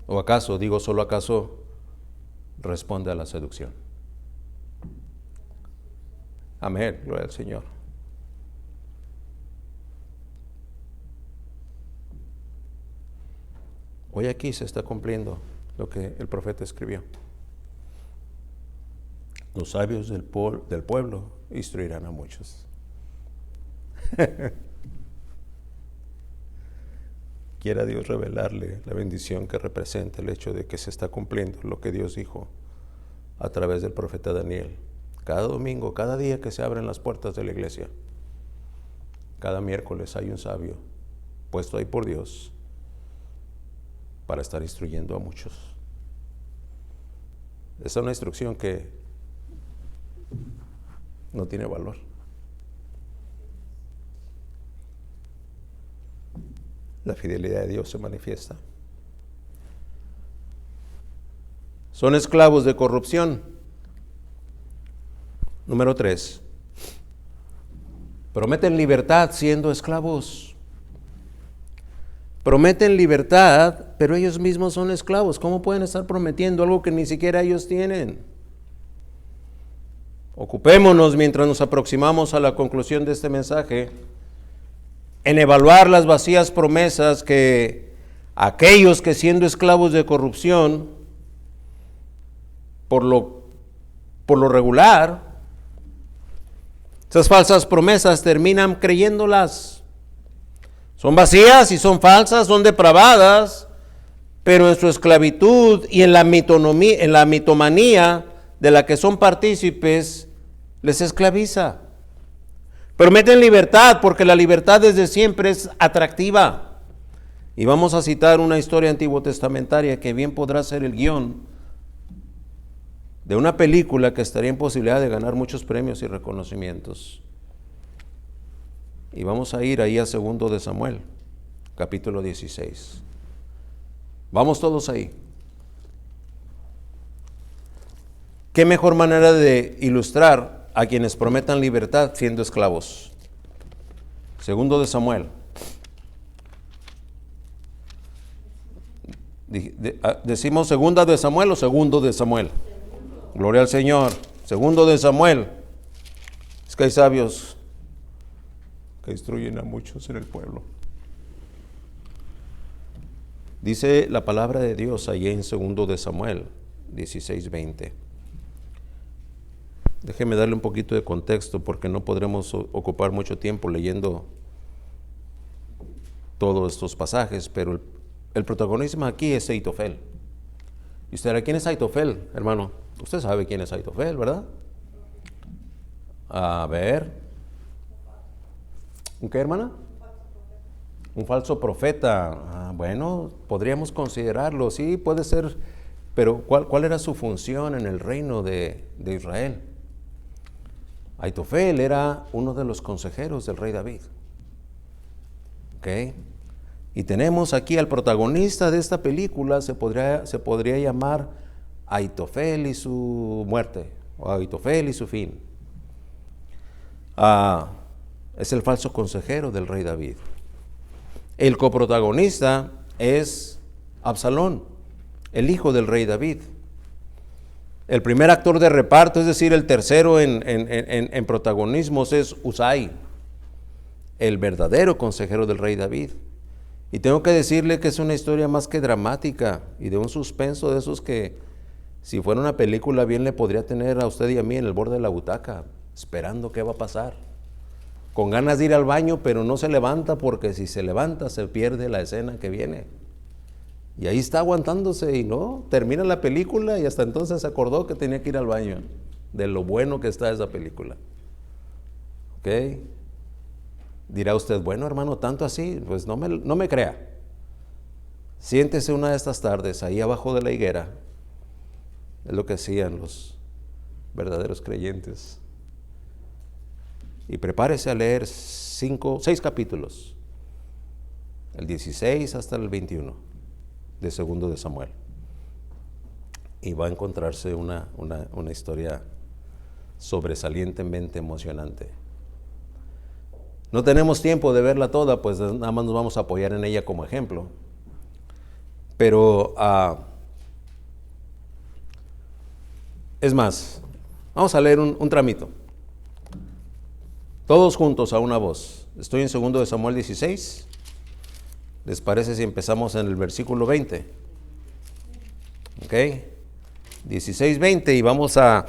¿O acaso, digo solo acaso, responde a la seducción? Amén, gloria al Señor. Hoy aquí se está cumpliendo lo que el profeta escribió. Los sabios del pueblo instruirán a muchos. Quiera Dios revelarle la bendición que representa el hecho de que se está cumpliendo lo que Dios dijo a través del profeta Daniel. Cada domingo, cada día que se abren las puertas de la iglesia, cada miércoles hay un sabio puesto ahí por Dios para estar instruyendo a muchos. Esa es una instrucción que no tiene valor. la fidelidad de Dios se manifiesta. Son esclavos de corrupción. Número 3. Prometen libertad siendo esclavos. Prometen libertad, pero ellos mismos son esclavos. ¿Cómo pueden estar prometiendo algo que ni siquiera ellos tienen? Ocupémonos, mientras nos aproximamos a la conclusión de este mensaje, en evaluar las vacías promesas que aquellos que siendo esclavos de corrupción, por lo regular, esas falsas promesas terminan creyéndolas. Son vacías y son falsas, son depravadas, pero en su esclavitud y en la mitomanía de la que son partícipes, les esclaviza. Prometen libertad porque la libertad desde siempre es atractiva. Y vamos a citar una historia antiguo testamentaria que bien podrá ser el guión de una película que estaría en posibilidad de ganar muchos premios y reconocimientos. Y vamos a ir ahí a 2 de Samuel, capítulo 16. Vamos todos ahí. ¿Qué mejor manera de ilustrar a quienes prometan libertad siendo esclavos? 2 de Samuel. ¿Decimos 2 de Samuel o 2 de Samuel? Gloria al Señor. 2 de Samuel. Es que hay sabios que instruyen a muchos en el pueblo. Dice la palabra de Dios allí en 2 de Samuel 16:20. Déjeme darle un poquito de contexto porque no podremos ocupar mucho tiempo leyendo todos estos pasajes, pero el protagonismo aquí es Aitofel. ¿Y usted, quién es Aitofel, hermano? Usted sabe quién es Aitofel, ¿verdad? A ver. ¿Un qué, hermana? Un falso profeta. Bueno, podríamos considerarlo, sí, puede ser, pero ¿cuál era su función en el reino de Israel? Aitofel era uno de los consejeros del rey David. ¿Ok? Y tenemos aquí al protagonista de esta película, se podría llamar Aitofel y su muerte, o Aitofel y su fin. Es el falso consejero del rey David. El coprotagonista es Absalón, el hijo del rey David. El primer actor de reparto, es decir, el tercero en protagonismos, es Usai, el verdadero consejero del rey David. Y tengo que decirle que es una historia más que dramática y de un suspenso de esos que, si fuera una película, bien le podría tener a usted y a mí en el borde de la butaca, esperando qué va a pasar. Con ganas de ir al baño, pero no se levanta porque si se levanta se pierde la escena que viene. Y ahí está aguantándose y no, termina la película y hasta entonces se acordó que tenía que ir al baño, de lo bueno que está esa película. ¿Ok? Dirá usted, bueno, hermano, tanto así, pues no me crea. Siéntese una de estas tardes ahí abajo de la higuera. Es lo que hacían los verdaderos creyentes. Y prepárese a leer 6 capítulos, el 16 hasta el 21 de 2 de Samuel. Y va a encontrarse una historia sobresalientemente emocionante. No tenemos tiempo de verla toda, pues nada más nos vamos a apoyar en ella como ejemplo. Pero es más, vamos a leer un tramito. Todos juntos a una voz. Estoy en 2 de Samuel 16. ¿Les parece si empezamos en el versículo 20? ¿Ok? 16:20 y vamos a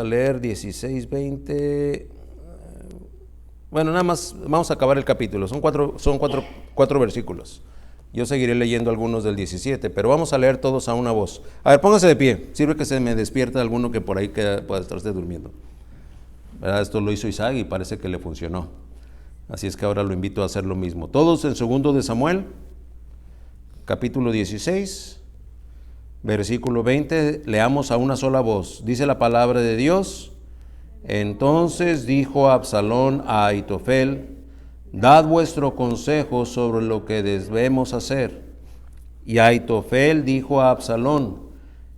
leer 16:20. Bueno, nada más vamos a acabar el capítulo. Son cuatro versículos. Yo seguiré leyendo algunos del 17, pero vamos a leer todos a una voz. A ver, póngase de pie. Sirve que se me despierta alguno que por ahí pueda estarse durmiendo. ¿Verdad? Esto lo hizo Isaac y parece que le funcionó. Así es que ahora lo invito a hacer lo mismo. Todos en 2 de Samuel, capítulo 16, versículo 20, leamos a una sola voz. Dice la palabra de Dios: entonces dijo Absalón a Aitofel: Dad vuestro consejo sobre lo que debemos hacer. Y Aitofel dijo a Absalón: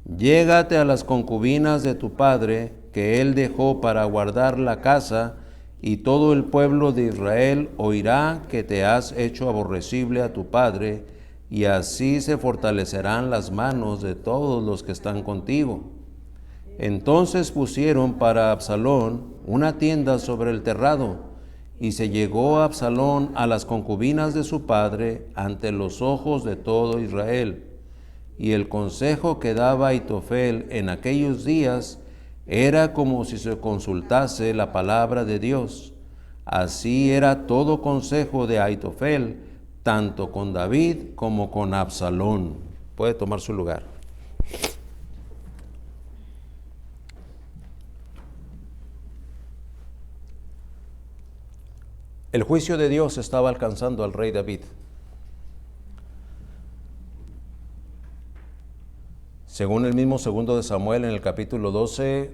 llégate a las concubinas de tu padre, que él dejó para guardar la casa, y todo el pueblo de Israel oirá que te has hecho aborrecible a tu padre, y así se fortalecerán las manos de todos los que están contigo. Entonces pusieron para Absalón una tienda sobre el terrado, y se llegó Absalón a las concubinas de su padre ante los ojos de todo Israel. Y el consejo que daba Aitofel en aquellos días era como si se consultase la palabra de Dios. Así era todo consejo de Aitofel, tanto con David como con Absalón. Puede tomar su lugar. El juicio de Dios estaba alcanzando al rey David. Según el mismo segundo de Samuel, en el capítulo 12,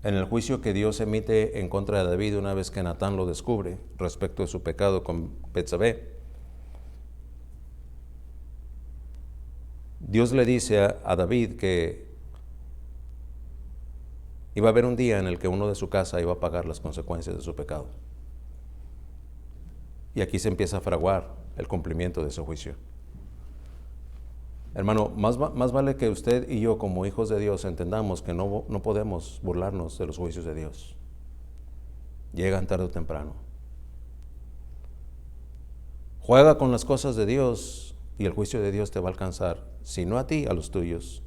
en el juicio que Dios emite en contra de David una vez que Natán lo descubre respecto de su pecado con Betsabé, Dios le dice a David que iba a haber un día en el que uno de su casa iba a pagar las consecuencias de su pecado. Y aquí se empieza a fraguar el cumplimiento de ese juicio. Hermano, más vale que usted y yo como hijos de Dios entendamos que no podemos burlarnos de los juicios de Dios. Llegan tarde o temprano. Juega con las cosas de Dios y el juicio de Dios te va a alcanzar, si no a ti, a los tuyos.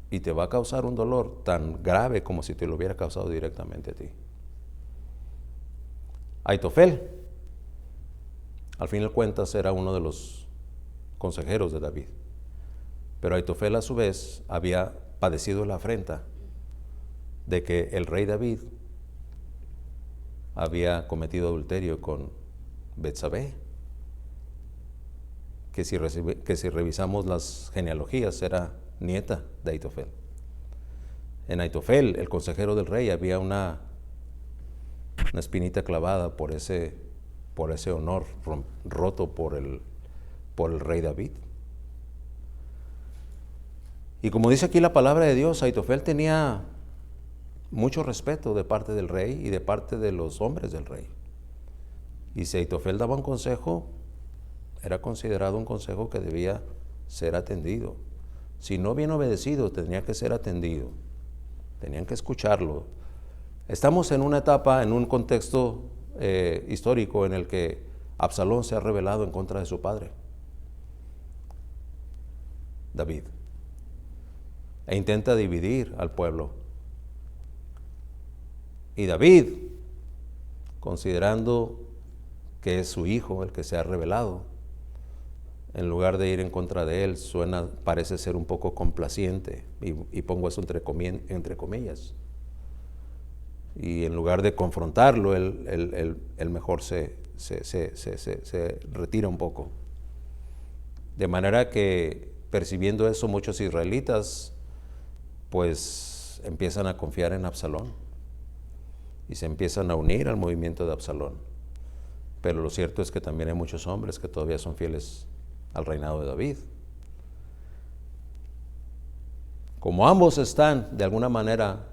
Y te va a causar un dolor tan grave como si te lo hubiera causado directamente a ti. Aitofel, al fin de cuentas, era uno de los consejeros de David. Pero Aitofel a su vez había padecido la afrenta de que el rey David había cometido adulterio con Betsabé, que si revisamos las genealogías era nieta de Aitofel. En Aitofel, el consejero del rey, había una espinita clavada por ese honor roto por el rey David. Y como dice aquí la palabra de Dios, Aitofel tenía mucho respeto de parte del rey y de parte de los hombres del rey. Y si Aitofel daba un consejo, era considerado un consejo que debía ser atendido. Si no bien obedecido, tenía que ser atendido. Tenían que escucharlo. Estamos en una etapa, en un contexto histórico en el que Absalón se ha rebelado en contra de su padre, David, e intenta dividir al pueblo. Y David, considerando que es su hijo el que se ha rebelado, en lugar de ir en contra de él, parece ser un poco complaciente, y pongo eso entre comillas. Y en lugar de confrontarlo, él mejor se retira un poco. De manera que, percibiendo eso, muchos israelitas pues empiezan a confiar en Absalón y se empiezan a unir al movimiento de Absalón. Pero lo cierto es que también hay muchos hombres que todavía son fieles al reinado de David. Como ambos están de alguna manera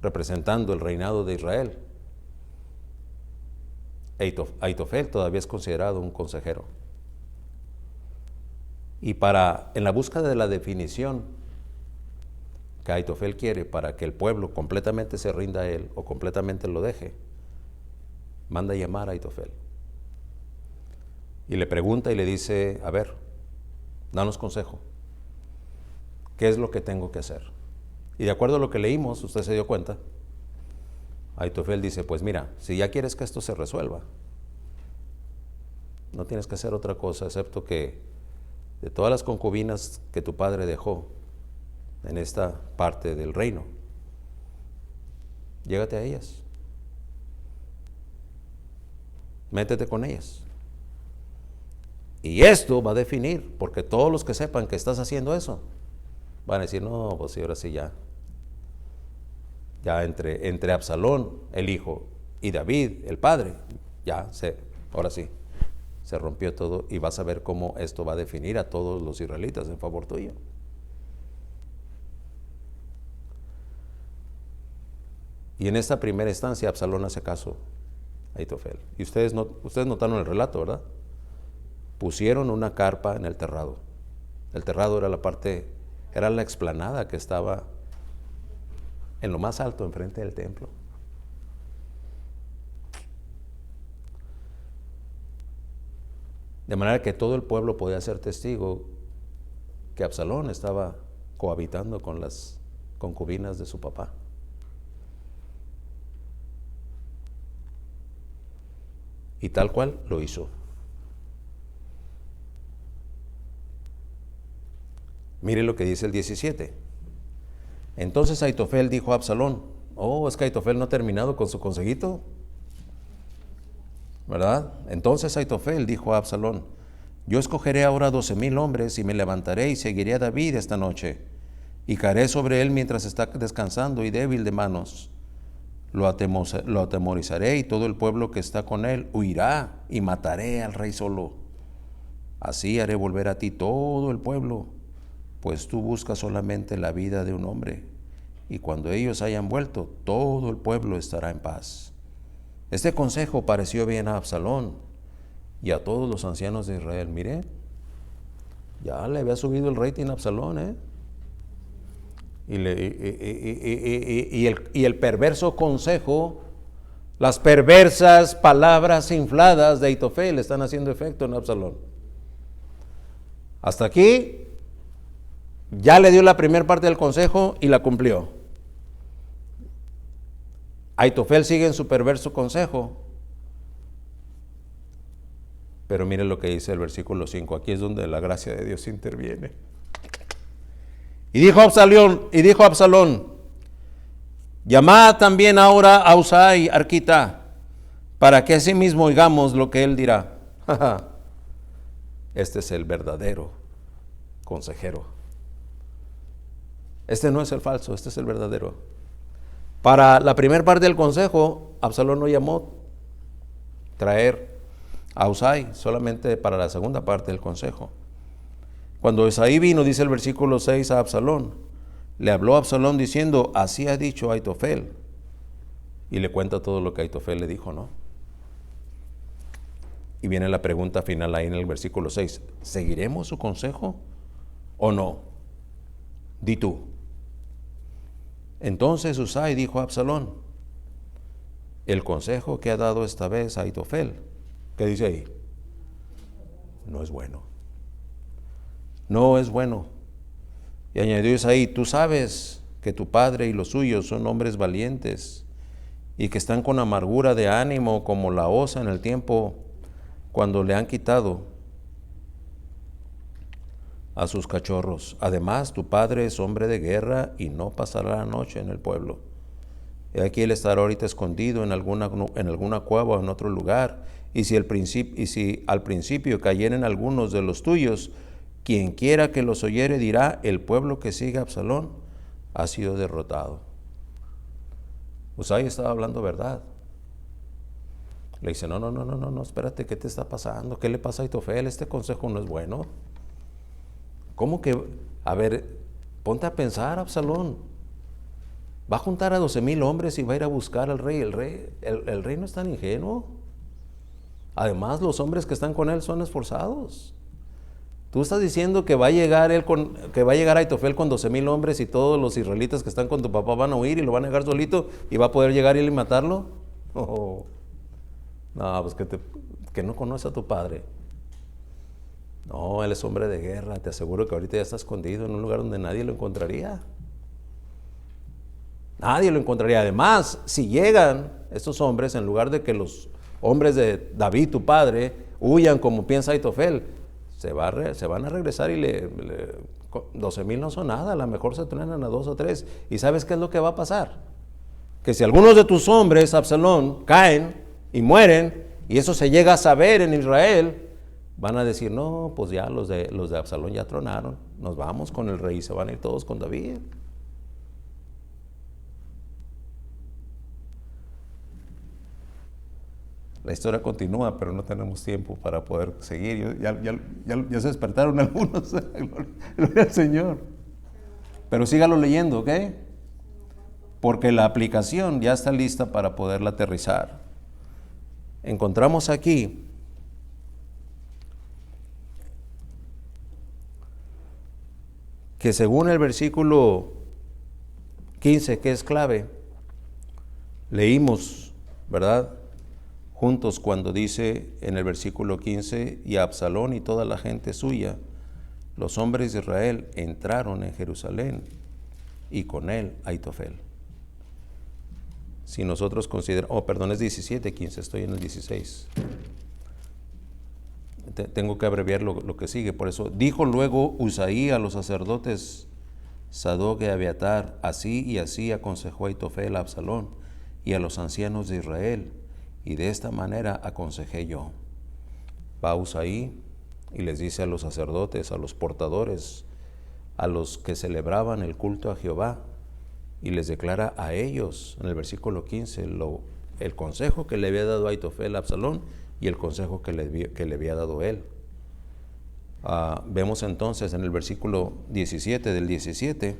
representando el reinado de Israel, Aitofel todavía es considerado un consejero. Y en la búsqueda de la definición que Aitofel quiere para que el pueblo completamente se rinda a él o completamente lo deje, manda a llamar a Aitofel. Y le pregunta y le dice: a ver, danos consejo. ¿Qué es lo que tengo que hacer? Y de acuerdo a lo que leímos, usted se dio cuenta, Aitofel dice: pues mira, si ya quieres que esto se resuelva, no tienes que hacer otra cosa excepto que de todas las concubinas que tu padre dejó en esta parte del reino, llégate a ellas, métete con ellas. Y esto va a definir, porque todos los que sepan que estás haciendo eso van a decir: no, pues sí, ahora sí ya entre Absalón, el hijo, y David, el padre. Ahora sí, se rompió todo y vas a ver cómo esto va a definir a todos los israelitas en favor tuyo. Y en esta primera instancia Absalón hace caso a Ahitofel. Y ustedes notaron el relato, ¿verdad? Pusieron una carpa en el terrado. El terrado era la explanada que estaba en lo más alto, enfrente del templo. De manera que todo el pueblo podía ser testigo que Absalón estaba cohabitando con las concubinas de su papá. Y tal cual lo hizo. Mire lo que dice el 17. Entonces Ahitofel dijo a Absalón, es que Ahitofel no ha terminado con su consejito, ¿verdad? Entonces Ahitofel dijo a Absalón, yo escogeré ahora 12,000 hombres y me levantaré y seguiré a David esta noche y caeré sobre él mientras está descansando y débil de manos. Lo atemorizaré y todo el pueblo que está con él huirá y mataré al rey solo. Así haré volver a ti todo el pueblo, pues tú buscas solamente la vida de un hombre, y cuando ellos hayan vuelto, todo el pueblo estará en paz. Este consejo pareció bien a Absalón y a todos los ancianos de Israel. Mire, ya le había subido el rating a Absalón, Y el perverso consejo, las perversas palabras infladas de Ahitofel están haciendo efecto en Absalón. Hasta aquí ya le dio la primera parte del consejo y la cumplió. Ahitofel sigue en su perverso consejo. Pero mire lo que dice el versículo 5. Aquí es donde la gracia de Dios interviene. Y dijo Absalón, llamad también ahora a Husai, arquita, para que asimismo oigamos lo que él dirá. Este es el verdadero consejero. Este no es el falso, este es el verdadero. Para la primera parte del consejo, Absalón no llamó traer a Husai, solamente para la segunda parte del consejo. Cuando Husai vino, dice el versículo 6 a Absalón, le habló a Absalón diciendo, así ha dicho Ahitofel. Y le cuenta todo lo que Ahitofel le dijo, ¿no? Y viene la pregunta final ahí en el versículo 6. ¿Seguiremos su consejo o no? Di tú. Entonces Husai dijo a Absalón, el consejo que ha dado esta vez Ahitofel, ¿qué dice ahí? No es bueno. No es bueno. Y añadió Husai, tú sabes que tu padre y los suyos son hombres valientes y que están con amargura de ánimo como la osa en el tiempo cuando le han quitado a sus cachorros. Además, tu padre es hombre de guerra y no pasará la noche en el pueblo. Y aquí él estará ahorita escondido en alguna cueva o en otro lugar. Y si al principio cayeren algunos de los tuyos, quien quiera que los oyere dirá, el pueblo que sigue a Absalón ha sido derrotado. Husai estaba hablando verdad. Le dice, no, espérate, ¿qué te está pasando? ¿Qué le pasa a Ahitofel? Este consejo no es bueno. ¿Cómo que? A ver, ponte a pensar, Absalón. Va a juntar a 12,000 hombres y va a ir a buscar al rey. El rey no es tan ingenuo. Además, los hombres que están con él son esforzados. Tú estás diciendo que va a llegar Ahitofel con 12,000 hombres y todos los israelitas que están con tu papá van a huir y lo van a dejar solito y va a poder llegar él y matarlo. No, pues que no conoce a tu padre. No, él es hombre de guerra. Te aseguro que ahorita ya está escondido en un lugar donde nadie lo encontraría. Nadie lo encontraría. Además, si llegan estos hombres, en lugar de que los hombres de David, tu padre, huyan como piensa Ahitofel, se van a regresar y 12,000 no son nada. A lo mejor se entrenan a 2 o 3. ¿Y sabes qué es lo que va a pasar? Que si algunos de tus hombres, Absalón, caen y mueren, y eso se llega a saber en Israel, van a decir, no, pues ya los de Absalón ya tronaron, nos vamos con el rey, se van a ir todos con David. La historia continúa, pero no tenemos tiempo para poder seguir. Ya se despertaron algunos. Gloria al Señor. Pero sígalo leyendo, ¿ok? Porque la aplicación ya está lista para poderla aterrizar. Encontramos aquí que según el versículo 15, que es clave, leímos, ¿verdad?, juntos cuando dice en el versículo 15, y Absalón y toda la gente suya, los hombres de Israel, entraron en Jerusalén y con él Ahitofel. Si nosotros consideramos, perdón, es 17, 15, estoy en el 16. Tengo que abreviar lo que sigue, por eso. Dijo luego Usaí a los sacerdotes Sadoc y Abiatar, así y así aconsejó Ahitofel a Absalón y a los ancianos de Israel, y de esta manera aconsejé yo. Va Usaí y les dice a los sacerdotes, a los portadores, a los que celebraban el culto a Jehová, y les declara a ellos, en el versículo 15, el consejo que le había dado Ahitofel a Absalón y el consejo que le había dado él. Vemos entonces en el versículo 17 del 17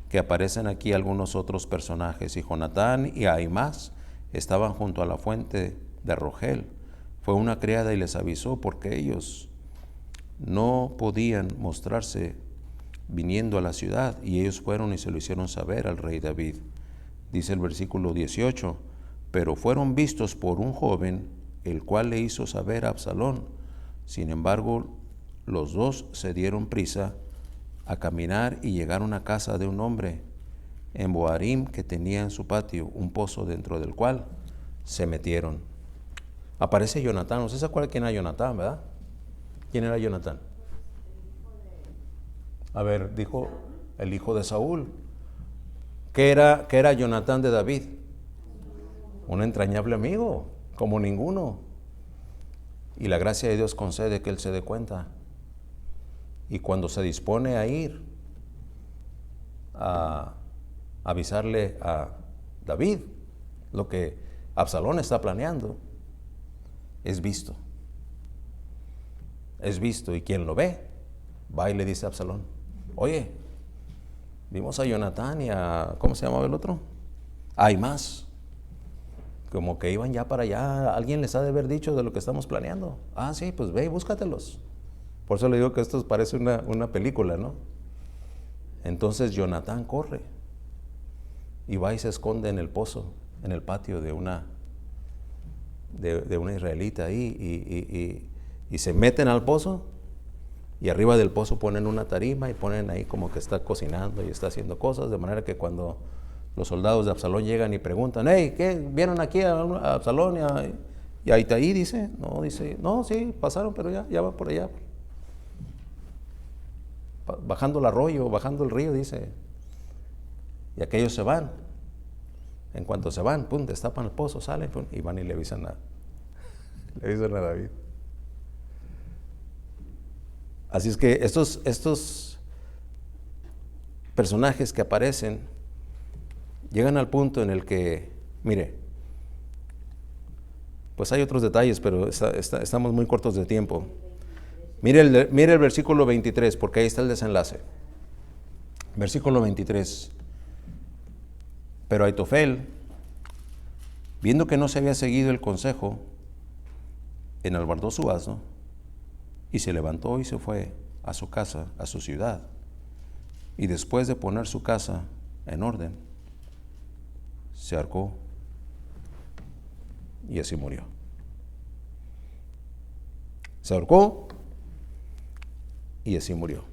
que aparecen aquí algunos otros personajes, y Jonatán y Ahimaas estaban junto a la fuente de Rogel. Fue una criada y les avisó, porque ellos no podían mostrarse viniendo a la ciudad, y ellos fueron y se lo hicieron saber al rey David. Dice el versículo 18, pero fueron vistos por un joven, el cual le hizo saber a Absalón. Sin embargo, los dos se dieron prisa a caminar y llegaron a casa de un hombre en Boarim, que tenía en su patio un pozo, dentro del cual se metieron. Aparece Jonatán. ¿Usted se acuerda quién era Jonatán, verdad? ¿Quién era Jonatán? A ver, dijo el hijo de Saúl. ¿Qué era Jonatán de David? Un entrañable amigo, como ninguno. Y la gracia de Dios concede que él se dé cuenta. Y cuando se dispone a ir a avisarle a David lo que Absalón está planeando, es visto. Es visto, y quien lo ve, va y le dice a Absalón, oye, vimos a Jonatán y a, ¿cómo se llamaba el otro? Hay más. Como que iban ya para allá, alguien les ha de haber dicho de lo que estamos planeando. Ah, sí, pues ve y búscatelos. Por eso le digo que esto parece una película, ¿no? Entonces Jonatán corre y va y se esconde en el pozo, en el patio de una israelita ahí, y se meten al pozo, y arriba del pozo ponen una tarima y ponen ahí como que está cocinando y está haciendo cosas, de manera que cuando los soldados de Absalón llegan y preguntan, hey, ¿qué? ¿Vieron aquí a Absalón y a Itaí? Dice, no, sí, pasaron, pero ya va por allá, bajando el arroyo, bajando el río, dice. Y aquellos se van. En cuanto se van, pum, destapan el pozo, salen, pum, y van y le avisan a David. Así es que estos personajes que aparecen llegan al punto en el que, mire, pues hay otros detalles, pero estamos muy cortos de tiempo. Mire el versículo 23, porque ahí está el desenlace. Versículo 23. Pero Ahitofel, viendo que no se había seguido el consejo, enalbardó su asno y se levantó y se fue a su casa, a su ciudad. Y después de poner su casa en orden, se ahorcó y así murió. Se ahorcó y así murió.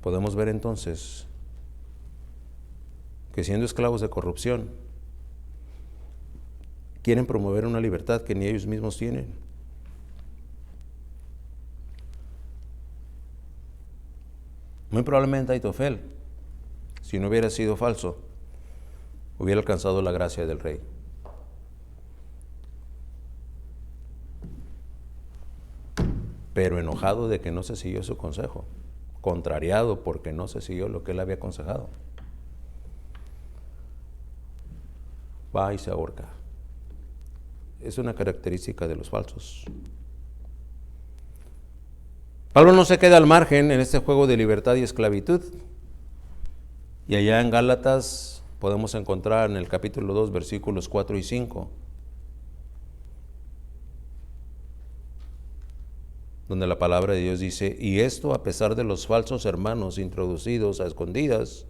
Podemos ver entonces que, siendo esclavos de corrupción, quieren promover una libertad que ni ellos mismos tienen. Muy probablemente Ahitofel, si no hubiera sido falso, hubiera alcanzado la gracia del rey. Pero enojado de que no se siguió su consejo, contrariado porque no se siguió lo que él había aconsejado. Va y se ahorca. Es una característica de los falsos. Pablo no se queda al margen en este juego de libertad y esclavitud. Y allá en Gálatas podemos encontrar en el capítulo 2, versículos 4 y 5, donde la palabra de Dios dice: y esto a pesar de los falsos hermanos introducidos a escondidas,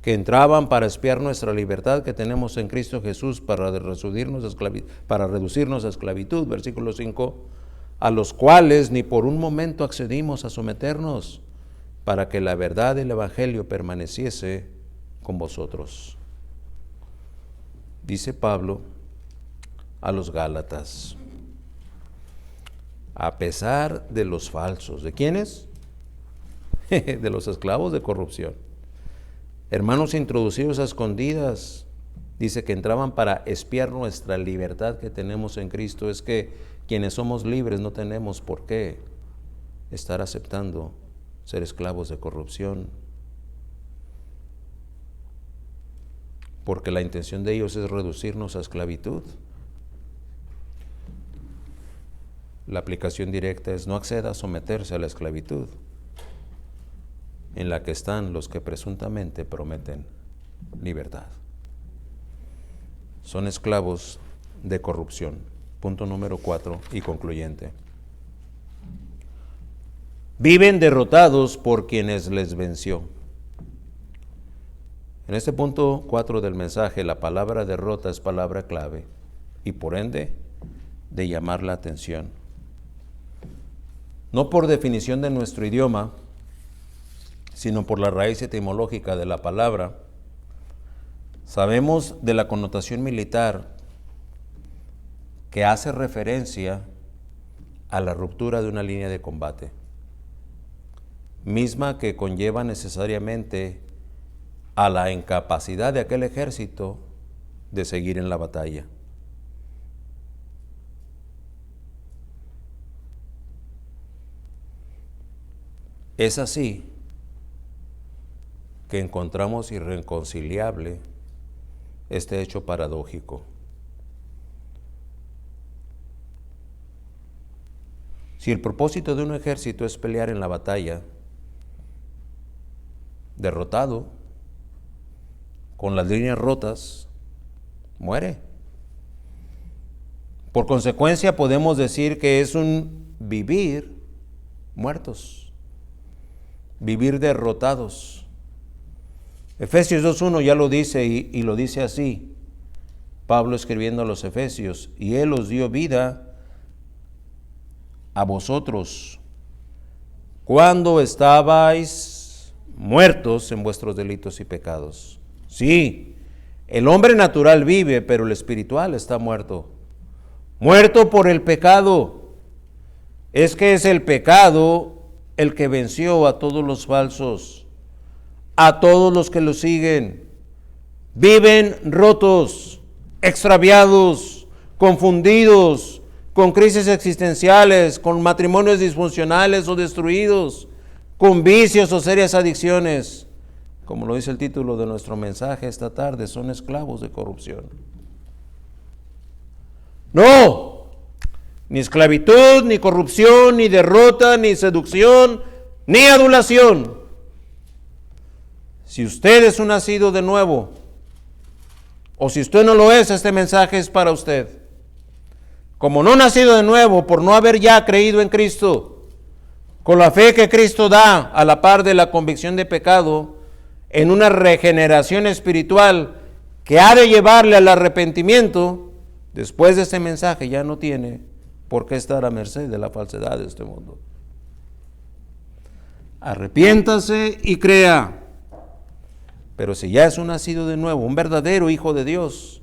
que entraban para espiar nuestra libertad que tenemos en Cristo Jesús para reducirnos a esclavitud, versículo 5, a los cuales ni por un momento accedimos a someternos, para que la verdad del Evangelio permaneciese con vosotros. Dice Pablo a los Gálatas, a pesar de los falsos. ¿De quiénes? De los esclavos de corrupción. Hermanos introducidos a escondidas, dice que entraban para espiar nuestra libertad que tenemos en Cristo. Es que quienes somos libres no tenemos por qué estar aceptando ser esclavos de corrupción, porque la intención de ellos es reducirnos a esclavitud. La aplicación directa es: no acceda a someterse a la esclavitud en la que están los que presuntamente prometen libertad. Son esclavos de corrupción. Punto número 4 y concluyente. Viven derrotados por quienes les venció. En este punto 4 del mensaje, la palabra derrota es palabra clave y por ende de llamar la atención. No por definición de nuestro idioma, sino por la raíz etimológica de la palabra. Sabemos de la connotación militar que hace referencia a la ruptura de una línea de combate, misma que conlleva necesariamente a la incapacidad de aquel ejército de seguir en la batalla. Es así que encontramos irreconciliable este hecho paradójico. Si el propósito de un ejército es pelear en la batalla, derrotado, con las líneas rotas, muere. Por consecuencia, podemos decir que es un vivir muertos, vivir derrotados. Efesios 2:1 ya lo dice y lo dice así, Pablo escribiendo a los Efesios: y Él os dio vida a vosotros cuando estabais muertos en vuestros delitos y pecados. Sí, el hombre natural vive, pero el espiritual está muerto. Muerto por el pecado. Es que es el pecado el que venció a todos los falsos, a todos los que lo siguen. Viven rotos, extraviados, confundidos, con crisis existenciales, con matrimonios disfuncionales o destruidos, con vicios o serias adicciones. Como lo dice el título de nuestro mensaje esta tarde, son esclavos de corrupción. No, ni esclavitud, ni corrupción, ni derrota, ni seducción, ni adulación. Si usted es un nacido de nuevo, o si usted no lo es, este mensaje es para usted. Como no nacido de nuevo, por no haber ya creído en Cristo, con la fe que Cristo da a la par de la convicción de pecado, en una regeneración espiritual que ha de llevarle al arrepentimiento, después de este mensaje ya no tiene por qué estar a merced de la falsedad de este mundo. Arrepiéntase y crea. Pero si ya es un nacido de nuevo, un verdadero hijo de Dios,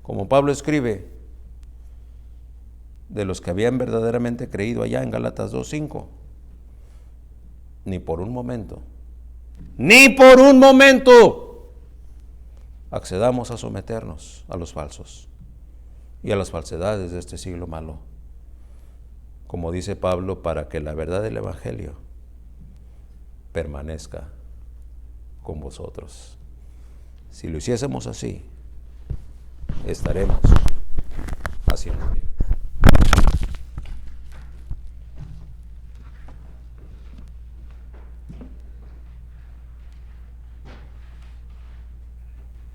como Pablo escribe, de los que habían verdaderamente creído allá en Gálatas 2:5, ni por un momento accedamos a someternos a los falsos y a las falsedades de este siglo malo, como dice Pablo, para que la verdad del Evangelio permanezca con vosotros. Si lo hiciésemos así, estaremos haciendo bien.